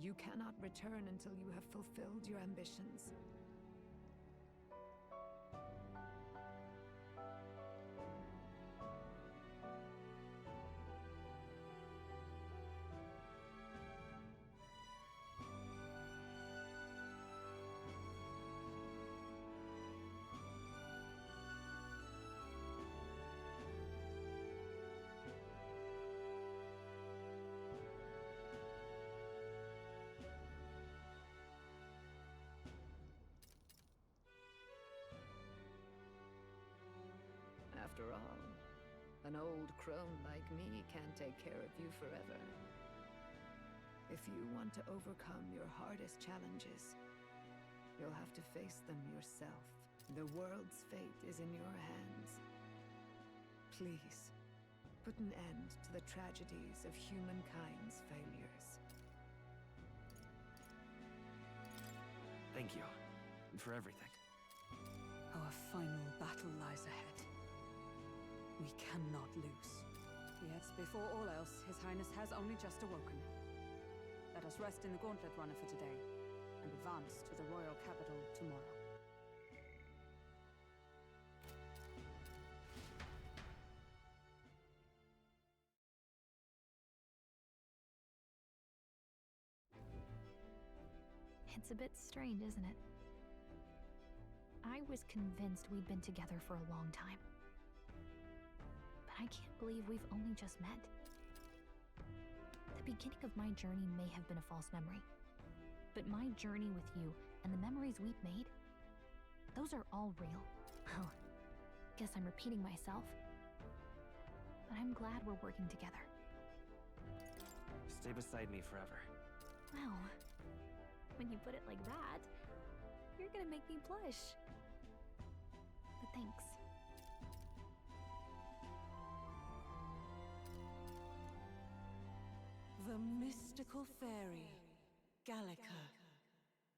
you cannot return until you have fulfilled your ambitions. After all, an old crone like me can't take care of you forever. If you want to overcome your hardest challenges, you'll have to face them yourself. The world's fate is in your hands. Please, put an end to the tragedies of humankind's failures. Thank you. For everything. Our final battle lies ahead. We cannot lose. Yet, before all else, His Highness has only just awoken. Let us rest in the Gauntlet Runner for today, and advance to the royal capital tomorrow. It's a bit strange, isn't it? I was convinced we'd been together for a long time. But I can't believe we've only just met. The beginning of my journey may have been a false memory. But my journey with you and the memories we've made, those are all real. Well, guess I'm repeating myself. But I'm glad we're working together. Stay beside me forever. Wow. When you put it like that, you're gonna make me blush. But thanks. The mystical fairy, Gallica.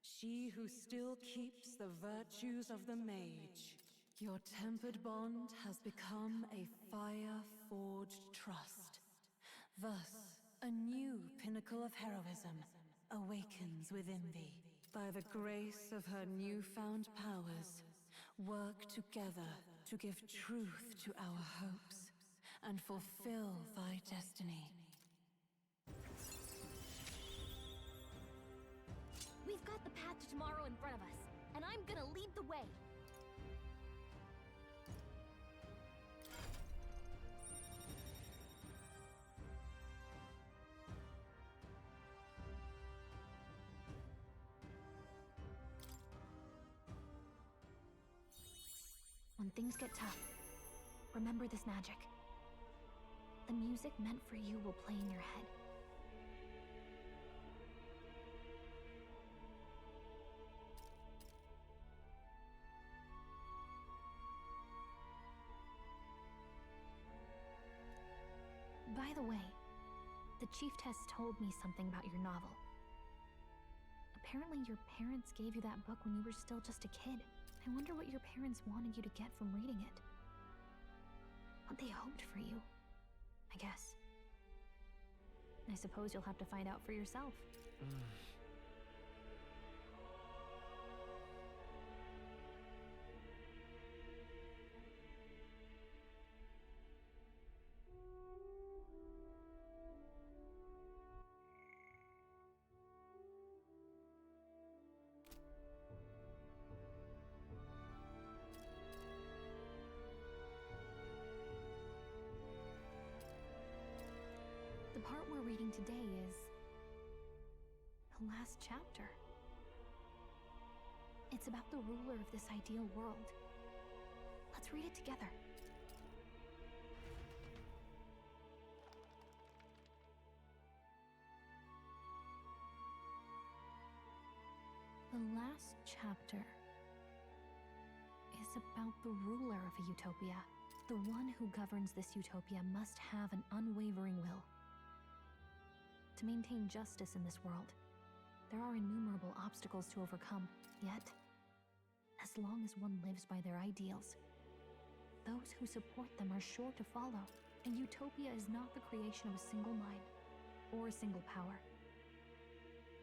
She who still keeps the virtues of the mage. Your tempered bond has become a fire-forged trust. Thus, a new pinnacle of heroism awakens within thee. By the grace of her newfound powers, work together to give truth to our hopes and fulfill thy destiny. We've got the path to tomorrow in front of us, and I'm gonna lead the way. When things get tough, remember this magic. The music meant for you will play in your head. By the way, the Chieftess told me something about your novel. Apparently your parents gave you that book when you were still just a kid. I wonder what your parents wanted you to get from reading it. What they hoped for you, I guess. I suppose you'll have to find out for yourself. The part we're reading today is the last chapter. It's about the ruler of this ideal world. Let's read it together. The last chapter is about the ruler of a utopia. The one who governs this utopia must have an unwavering will. To maintain justice in this world, there are innumerable obstacles to overcome. Yet, as long as one lives by their ideals, those who support them are sure to follow. A utopia is not the creation of a single mind or a single power.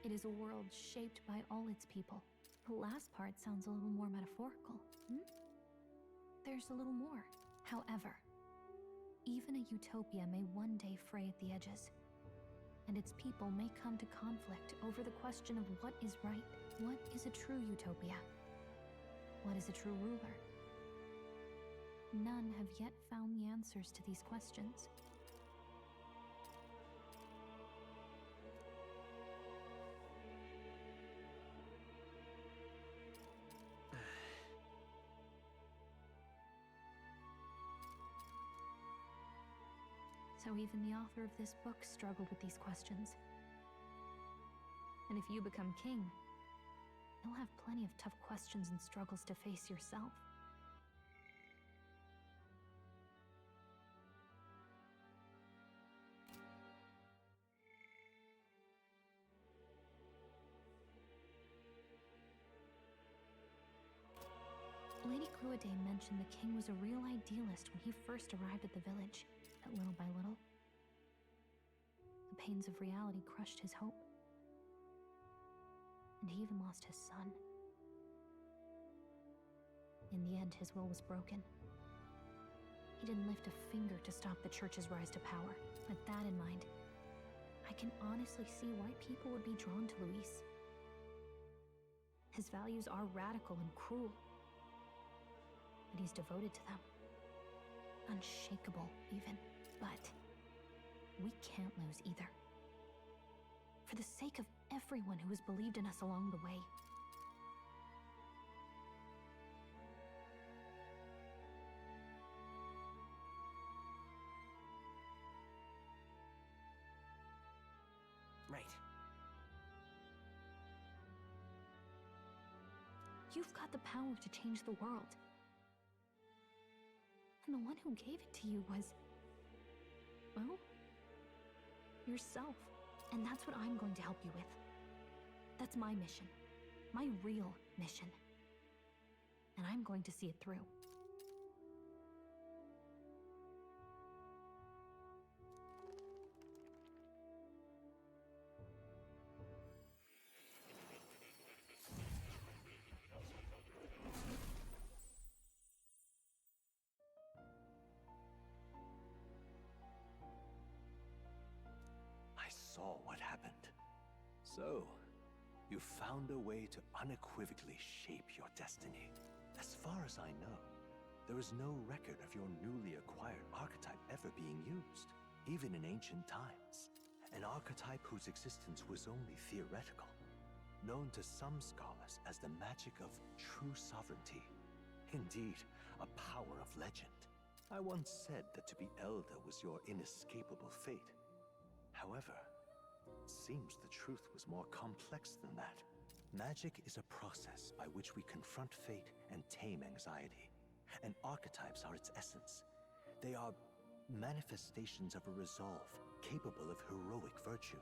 It is a world shaped by all its people. The last part sounds a little more metaphorical. There's a little more. However, even a utopia may one day fray at the edges, and its people may come to conflict over the question of what is right. What is a true utopia? What is a true ruler? None have yet found the answers to these questions. So even the author of this book struggled with these questions. And if you become king, you'll have plenty of tough questions and struggles to face yourself. Lady Cruaday mentioned the king was a real idealist when he first arrived at the village. But little by little, the pains of reality crushed his hope. And he even lost his son. In the end, his will was broken. He didn't lift a finger to stop the church's rise to power. With that in mind, I can honestly see why people would be drawn to Luis. His values are radical and cruel, but he's devoted to them. Unshakable, even. But we can't lose either. For the sake of everyone who has believed in us along the way. Right. You've got the power to change the world. And the one who gave it to you was, well, yourself. And that's what I'm going to help you with. That's my mission. My real mission. And I'm going to see it through. I saw what happened. So, you found a way to unequivocally shape your destiny. As far as I know, there is no record of your newly acquired archetype ever being used, even in ancient times. An archetype whose existence was only theoretical, known to some scholars as the magic of true sovereignty. Indeed, a power of legend. I once said that to be elder was your inescapable fate. However, it seems the truth was more complex than that. Magic is a process by which we confront fate and tame anxiety. And archetypes are its essence. They are manifestations of a resolve capable of heroic virtue.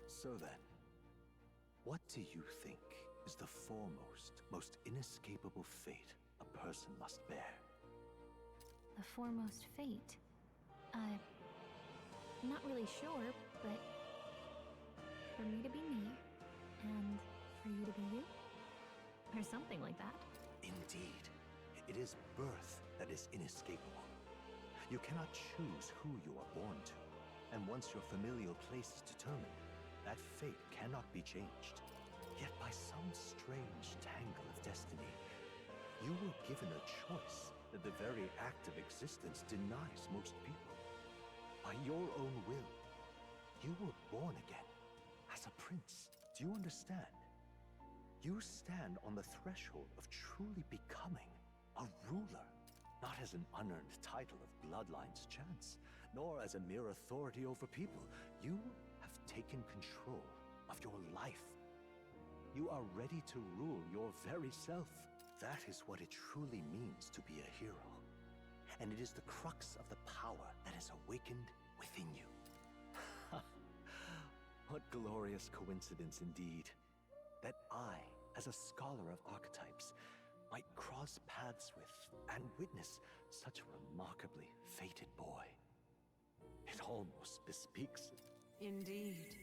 So then, what do you think is the foremost, most inescapable fate a person must bear? The foremost fate? I'm not really sure, but for me to be me, and for you to be you? Or something like that. Indeed. It is birth that is inescapable. You cannot choose who you are born to, and once your familial place is determined, that fate cannot be changed. Yet by some strange tangle of destiny, you were given a choice that the very act of existence denies most people. By your own will, you were born again, as as a prince. Do you understand? You stand on the threshold of truly becoming a ruler, not as an unearned title of bloodline's chance, nor as a mere authority over people. You have taken control of your life. You are ready to rule your very self. That is what it truly means to be a hero. And it is the crux of the power that is awakened within you. What glorious coincidence indeed, that I, as a scholar of archetypes, might cross paths with and witness such a remarkably fated boy. It almost bespeaks it. Indeed,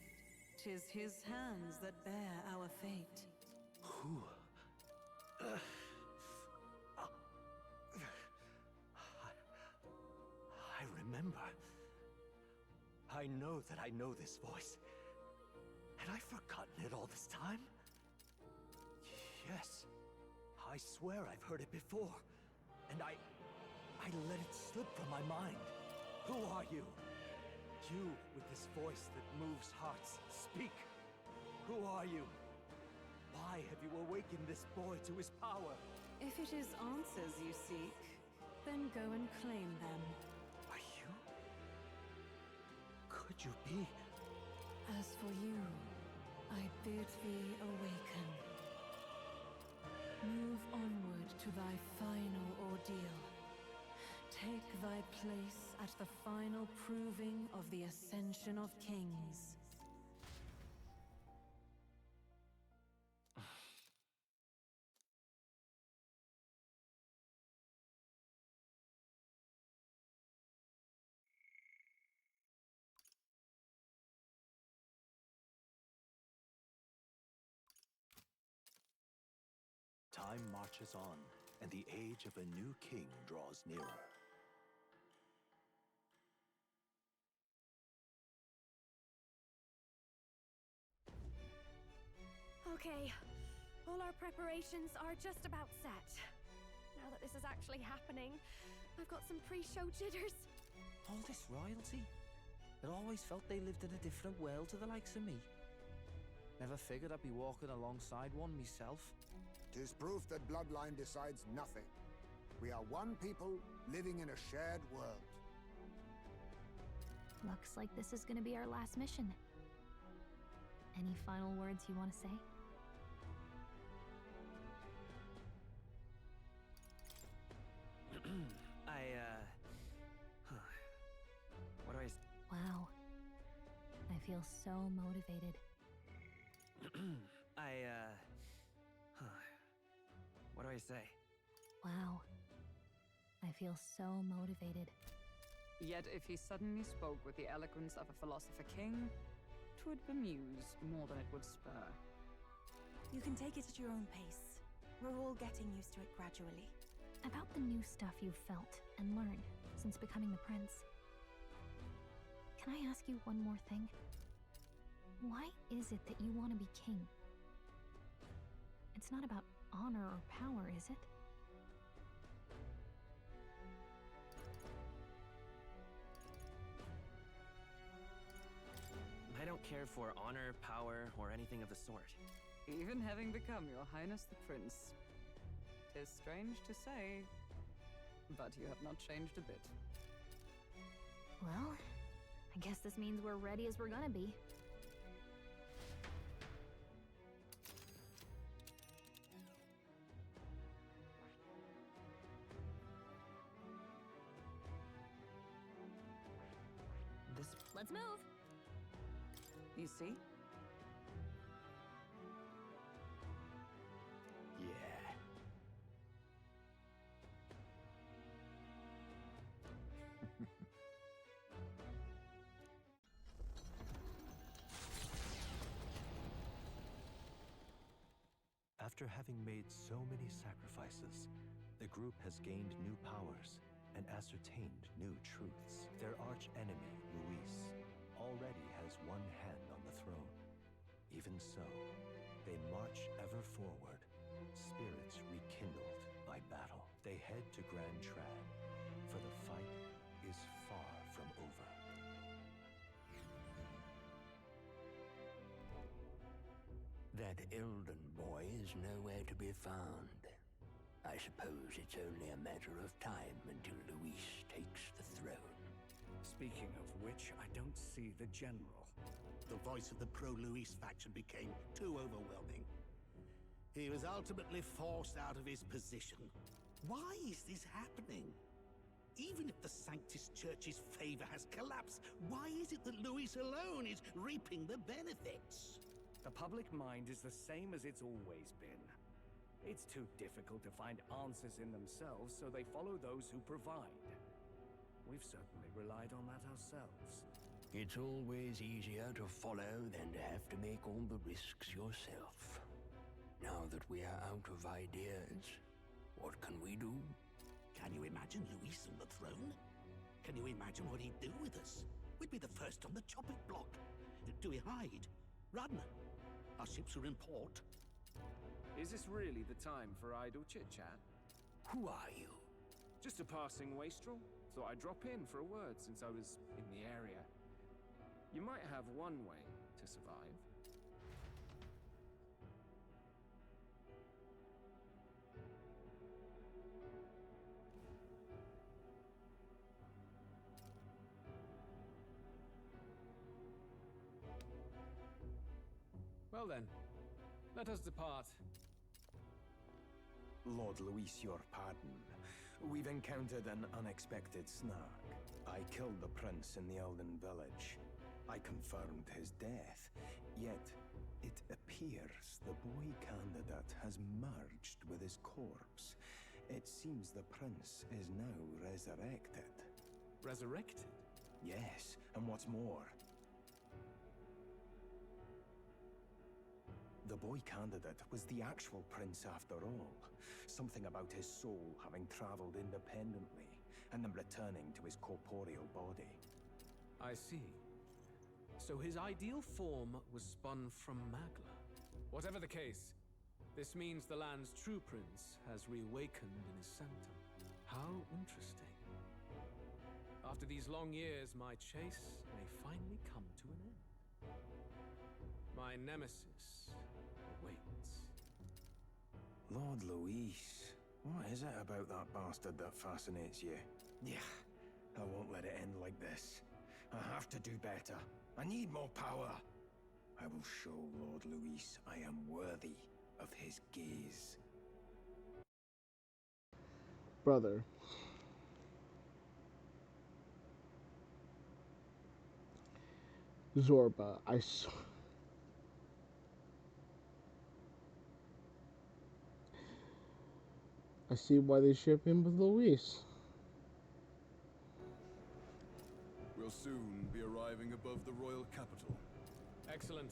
'tis his hands that bear our fate. Who? I remember. I know that I know this voice. Had I forgotten it all this time? Yes. I swear I've heard it before. And I let it slip from my mind. Who are you? You with this voice that moves hearts. Speak. Who are you? Why have you awakened this boy to his power? If it is answers you seek, then go and claim them. Are you? Could you be? As for you, I bid thee awaken. Move onward to thy final ordeal. Take thy place at the final proving of the Ascension of Kings. Time marches on, and the age of a new king draws nearer. Okay, all our preparations are just about set. Now that this is actually happening, I've got some pre-show jitters. All this royalty? It always felt they lived in a different world to the likes of me. Never figured I'd be walking alongside one myself. 'Tis proof that bloodline decides nothing. We are one people living in a shared world. Looks like this is gonna be our last mission. Any final words you want to say? What do I... Wow. I feel so motivated. What do I say? Wow. I feel so motivated. Yet if he suddenly spoke with the eloquence of a philosopher king, 'twould bemuse more than it would spur. You can take it at your own pace. We're all getting used to it gradually. About the new stuff you've felt and learned since becoming the prince. Can I ask you one more thing? Why is it that you want to be king? It's not about honor or power, is it? I don't care for honor, power, or anything of the sort. Even having become your highness the prince. 'Tis strange to say, but you have not changed a bit. Well, I guess this means we're ready as we're gonna be. Let's move! You see? Yeah. After having made so many sacrifices, the group has gained new powers and ascertained new truths. Their arch-enemy, Luis, already has one hand on the throne. Even so, they march ever forward, spirits rekindled by battle. They head to Grand Trad, for the fight is far from over. That Elden boy is nowhere to be found. I suppose it's only a matter of time until Luis takes the throne. Speaking of which, I don't see the general. The voice of the pro-Luis faction became too overwhelming. He was ultimately forced out of his position. Why is this happening? Even if the Sanctus Church's favor has collapsed, why is it that Luis alone is reaping the benefits? The public mind is the same as it's always been. It's too difficult to find answers in themselves, so they follow those who provide. We've certainly relied on that ourselves. It's always easier to follow than to have to make all the risks yourself. Now that we are out of ideas, what can we do? Can you imagine Luis on the throne? Can you imagine what he'd do with us? We'd be the first on the chopping block. Do we hide? Run? Our ships are in port. Is this really the time for idle chit-chat? Who are you? Just a passing wastrel. Thought I'd drop in for a word since I was in the area. You might have one way to survive. Well then, let us depart. Lord Luis, your pardon. We've encountered an unexpected snag. I killed the prince in the Elden village. I confirmed his death, yet it appears the boy candidate has merged with his corpse. It seems the prince is now resurrected. Resurrected? Yes, and what's more, the boy candidate was the actual prince after all. Something about his soul having traveled independently, and then returning to his corporeal body. I see. So his ideal form was spun from Magla. Whatever the case, this means the land's true prince has reawakened in his sanctum. How interesting. After these long years, my chase may finally come to an end. My nemesis awaits. Lord Luis, what is it about that bastard that fascinates you? Yeah, I won't let it end like this. I have to do better. I need more power. I will show Lord Luis I am worthy of his gaze. Brother. Zorba, I see why they ship him with Luis. We'll soon be arriving above the royal capital. Excellent.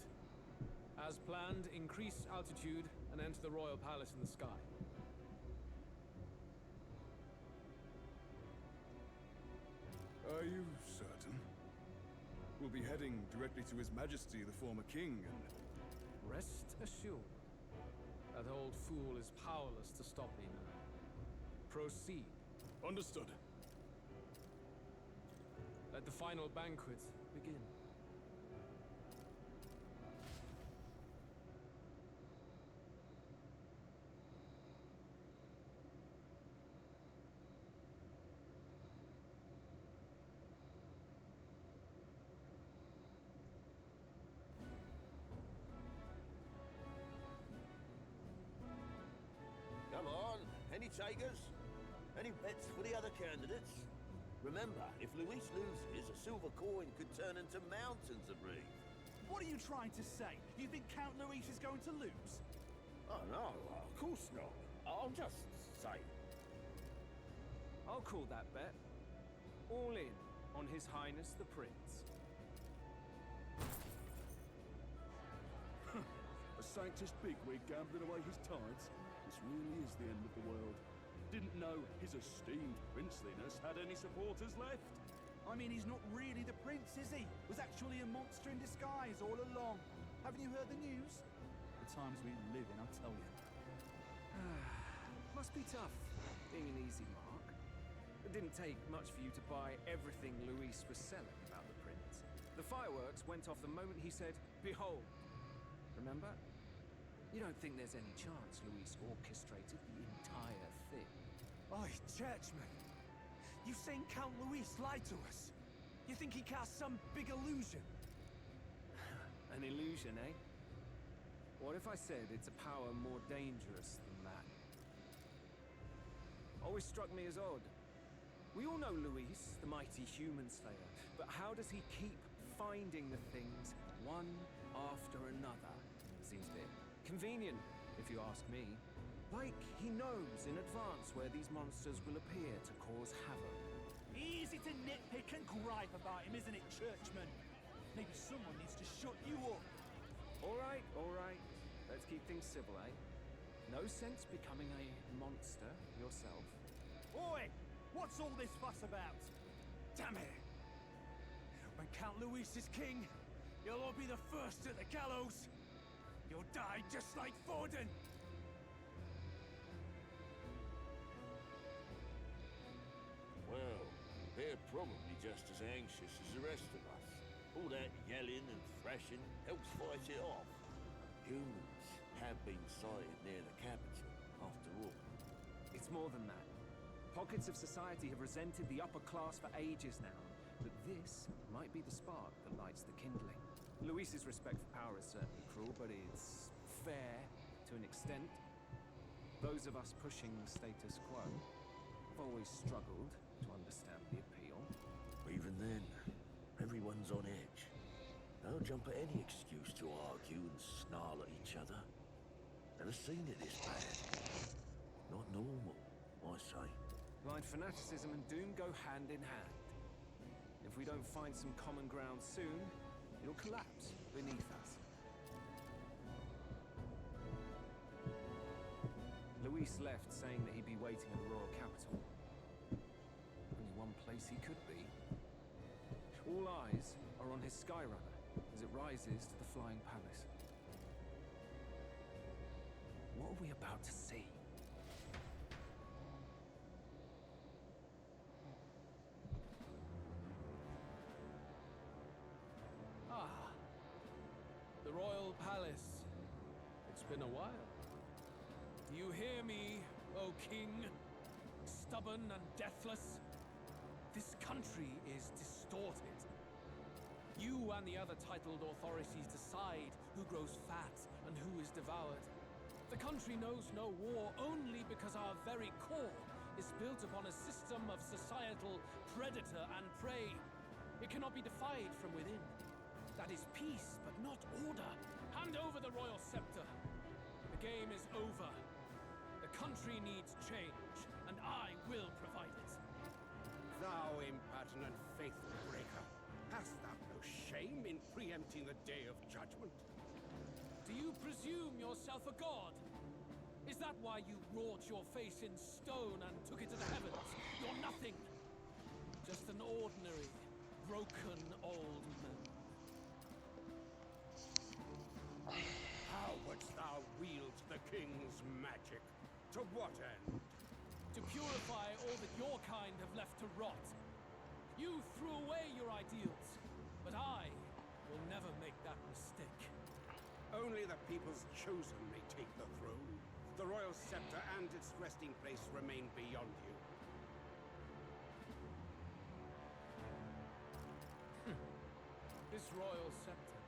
As planned, increase altitude and enter the royal palace in the sky. Are you certain? We'll be heading directly to His Majesty, the former king, and... Rest assured. That old fool is powerless to stop me now. Proceed. Understood. Let the final banquet begin. Come on, any takers? Any bets for the other candidates? Remember, if Luis loses, a silver coin could turn into mountains of Reef. What are you trying to say? You think Count Luis is going to lose? Oh no, of course not. I'll just say. I'll call that bet. All in on His Highness the Prince. A Sanctus bigwig gambling away his tides? This really is the end of the world. Didn't know his esteemed princeliness had any supporters left. I mean, he's not really the prince, is he? Was actually a monster in disguise all along. Haven't you heard the news? The times we live in, I tell you. Must be tough, being an easy mark. It didn't take much for you to buy everything Luis was selling about the prince. The fireworks went off the moment he said, "Behold." Remember? You don't think there's any chance Luis orchestrated the entire thing? Oi, churchman! You've seen Count Luis lie to us? You think he cast some big illusion? An illusion, eh? What if I said it's a power more dangerous than that? Always struck me as odd. We all know Luis, the mighty human slayer, but how does he keep finding the things one after another? Seems a bit convenient, if you ask me. Like he knows in advance where these monsters will appear to cause havoc. Easy to nitpick and gripe about him, isn't it, churchman? Maybe someone needs to shut you up. All right. Let's keep things civil, eh? No sense becoming a monster yourself. Oi! What's all this fuss about? Damn it! When Count Luis is king, you'll all be the first at the gallows. You'll die just like Forden. Well, they're probably just as anxious as the rest of us. All that yelling and thrashing helps fight it off. Humans have been sighted near the capital, after all. It's more than that. Pockets of society have resented the upper class for ages now, but this might be the spark that lights the kindling. Luis's respect for power is certainly cruel, but it's fair to an extent. Those of us pushing the status quo have always struggled to understand the appeal. Even then, everyone's on edge. They'll jump at any excuse to argue and snarl at each other. Never seen it this bad. Not normal, I say. Blind fanaticism and doom go hand in hand. If we don't find some common ground soon, it'll collapse beneath us. Luis left saying that he'd be waiting in the royal capital. Only one place he could be. All eyes are on his Skyrunner as it rises to the flying palace. What are we about to see? The royal palace. It's been a while. You hear me, O king? Stubborn and deathless? This country is distorted. You and the other titled authorities decide who grows fat and who is devoured. The country knows no war only because our very core is built upon a system of societal predator and prey. It cannot be defied from within. That is peace, but not order. Hand over the royal scepter. The game is over. The country needs change, and I will provide it. Thou impertinent faithful breaker, hast thou no shame in preempting the day of judgment? Do you presume yourself a god? Is that why you wrought your face in stone and took it to the heavens? You're nothing. Just an ordinary, broken old man. How wouldst thou wield the king's magic? To what end? To purify all that your kind have left to rot. You threw away your ideals, but I will never make that mistake. Only the people's chosen may take the throne. The royal scepter and its resting place remain beyond you. This royal scepter,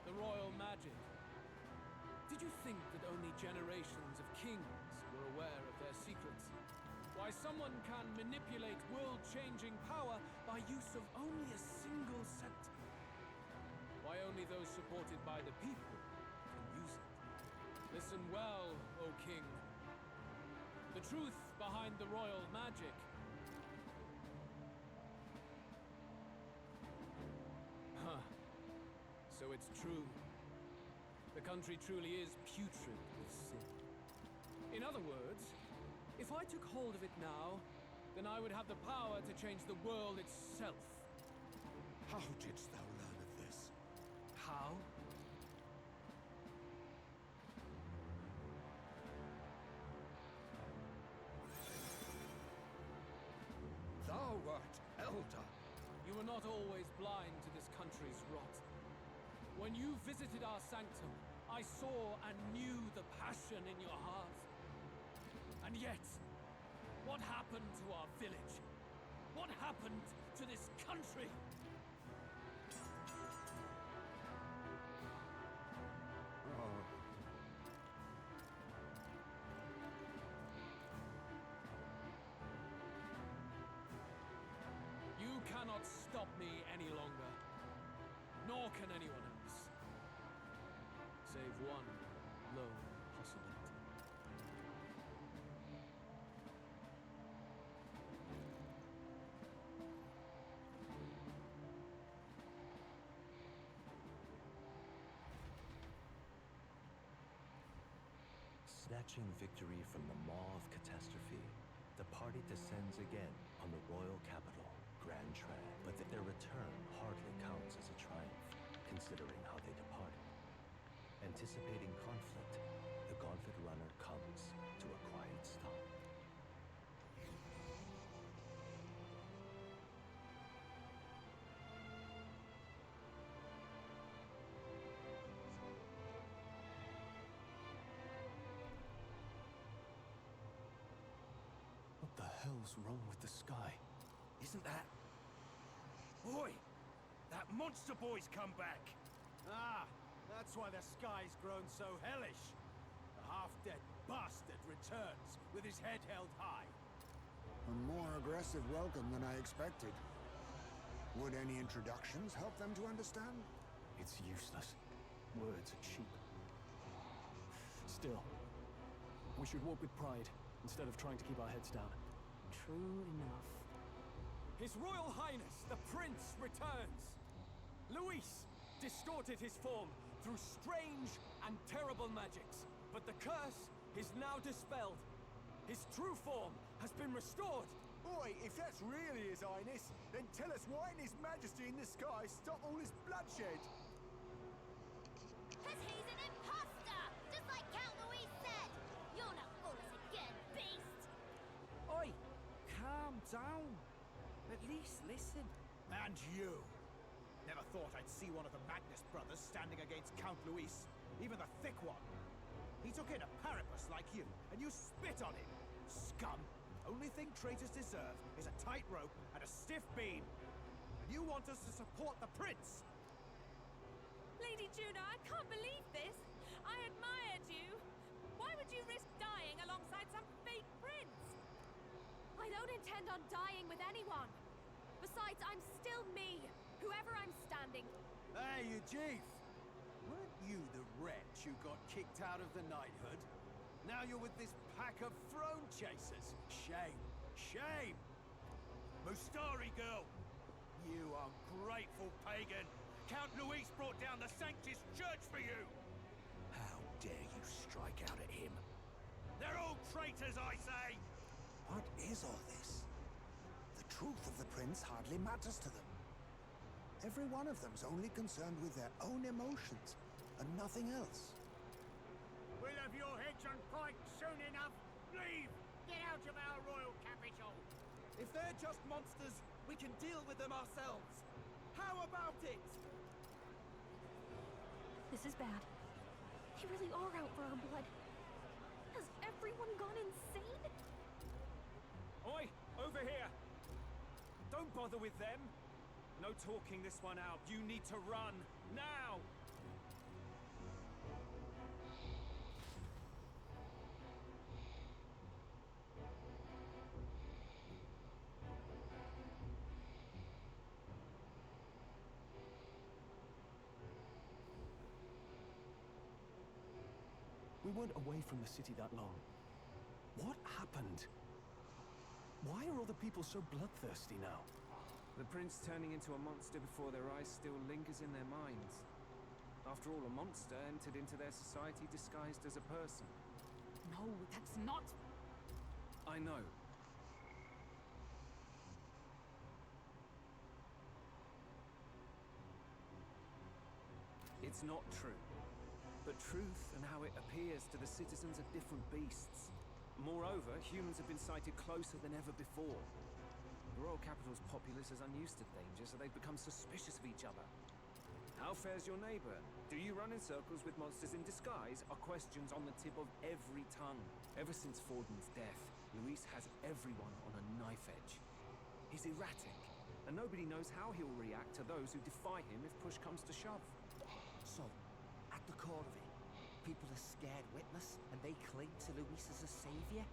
the royal magic. Did you think that only generations of kings were aware of their secrets? Why someone can manipulate world-changing power by use of only a single scepter? Why only those supported by the people can use it? Listen well, O king. The truth behind the royal magic. Huh. So it's true. The country truly is putrid with sin. In other words, if I took hold of it now, then I would have the power to change the world itself. How didst thou learn of this? How? Thou wert elder. You were not always blind to this country's rot. When you visited our sanctum, I saw and knew the passion in your heart. And yet, what happened to our village? What happened to this country? You cannot stop me any longer. Nor can anyone else. Save one lone possibility. Snatching victory from the maw of catastrophe, the party descends again on the royal capital, Grand Tran. But their return hardly counts as a triumph, considering how they departed. Anticipating conflict, the gauntlet runner comes to a quiet stop. What the hell's wrong with the sky? Isn't that... Boy! That monster boy's come back! Ah, that's why the sky's grown so hellish. The half-dead bastard returns with his head held high. A more aggressive welcome than I expected. Would any introductions help them to understand? It's useless. Words are cheap. Still, we should walk with pride instead of trying to keep our heads down. True enough. His Royal Highness, the Prince, returns! Luis distorted his form through strange and terrible magics, but the curse is now dispelled. His true form has been restored! Boy, if that's really His Highness, then tell us why in His Majesty in the sky stop all this bloodshed? Cause he's an imposter! Just like Count Louis said! You'll not fool us again, beast! Oi! Calm down! At least listen. And you! Never thought I'd see one of the Magnus brothers standing against Count Luis, even the thick one. He took in a paribus like you, and you spit on him! Scum! Only thing traitors deserve is a tight rope and a stiff beam. And you want us to support the prince? Lady Juno, I can't believe this! I admired you! Why would you risk dying alongside some fake prince? I don't intend on dying with anyone! Besides, I'm still me, whoever I'm standing. Hey, you chief! Weren't you the wretch who got kicked out of the knighthood? Now you're with this pack of throne chasers. Shame. Shame! Mustari girl! You ungrateful pagan! Count Luis brought down the Sanctus Church for you! How dare you strike out at him? They're all traitors, I say! What is all this? The truth of the prince hardly matters to them. Every one of them's only concerned with their own emotions, and nothing else. We'll have your heads on pikes soon enough. Leave! Get out of our royal capital! If they're just monsters, we can deal with them ourselves. How about it? This is bad. They really are out for our blood. Has everyone gone insane? Oi! Over here! Don't bother with them! No talking this one out. You need to run. Now! We weren't away from the city that long. What happened? Why are all the people so bloodthirsty now? The prince turning into a monster before their eyes still lingers in their minds. After all, a monster entered into their society disguised as a person. No, that's not... I know. It's not true. But truth and how it appears to the citizens are different beasts. Moreover, humans have been sighted closer than ever before. The royal capital's populace is unused to danger, so they've become suspicious of each other. How fares your neighbor? Do you run in circles with monsters in disguise? Are questions on the tip of every tongue. Ever since Forden's death, Luis has everyone on a knife edge. He's erratic, and nobody knows how he'll react to those who defy him if push comes to shove. So, at the core of it, people are scared witless, and they cling to Luis as a savior,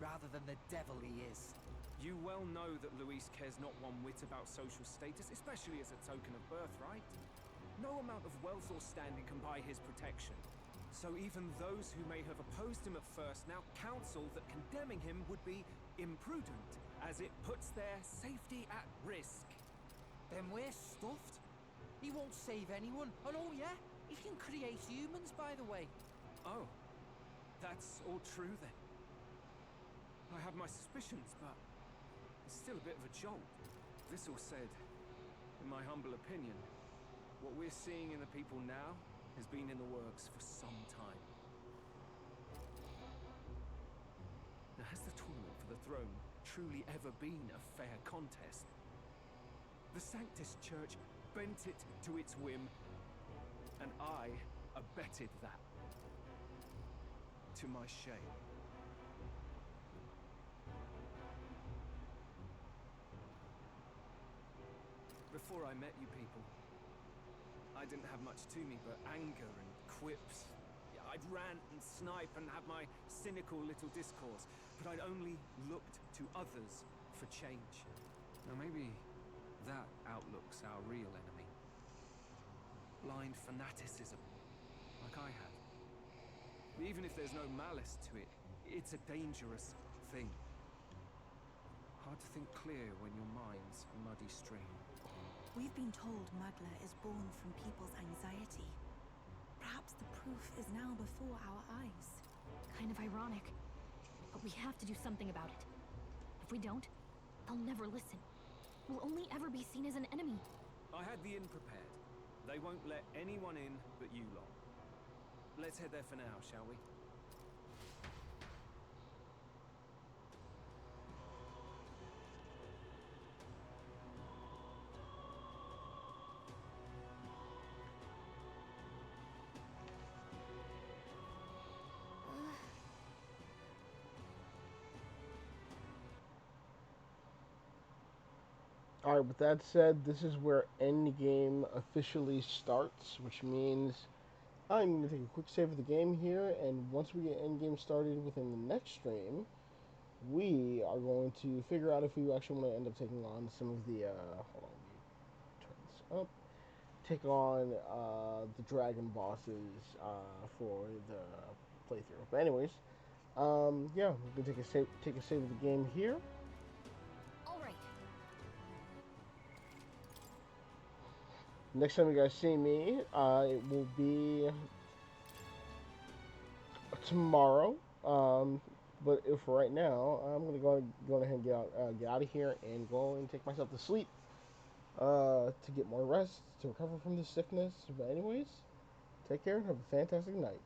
rather than the devil he is. You well know that Luis cares not one whit about social status, especially as a token of birthright. No amount of wealth or standing can buy his protection. So even those who may have opposed him at first now counsel that condemning him would be imprudent, as it puts their safety at risk. Then we're stuffed. He won't save anyone, and oh yeah, he can create humans, by the way. Oh, that's all true then. I have my suspicions, but it's still a bit of a jolt. This all said, in my humble opinion, what we're seeing in the people now has been in the works for some time. Now, has the tournament for the throne truly ever been a fair contest? The Sanctus Church bent it to its whim, and I abetted that. To my shame. Before I met you people, I didn't have much to me but anger and quips. Yeah, I'd rant and snipe and have my cynical little discourse, but I'd only looked to others for change. Now maybe that outlook's our real enemy. Blind fanaticism, like I had. Even if there's no malice to it, it's a dangerous thing. Hard to think clear when your mind's a muddy stream. We've been told Magla is born from people's anxiety. Perhaps the proof is now before our eyes. Kind of ironic. But we have to do something about it. If we don't, they'll never listen. We'll only ever be seen as an enemy. I had the inn prepared. They won't let anyone in but you lot. Let's head there for now, shall we? Alright, with that said, this is where Endgame officially starts, which means I'm going to take a quick save of the game here, and once we get Endgame started within the next stream, we are going to figure out if we actually want to end up taking on some of the, hold on, let me turn this up, take on the dragon bosses for the playthrough. But anyways, yeah, we're going to take a save of the game here. Next time you guys see me, it will be tomorrow. But if right now, I'm gonna go ahead and get out of here and go and take myself to sleep to get more rest, to recover from this sickness. But anyways, take care and have a fantastic night.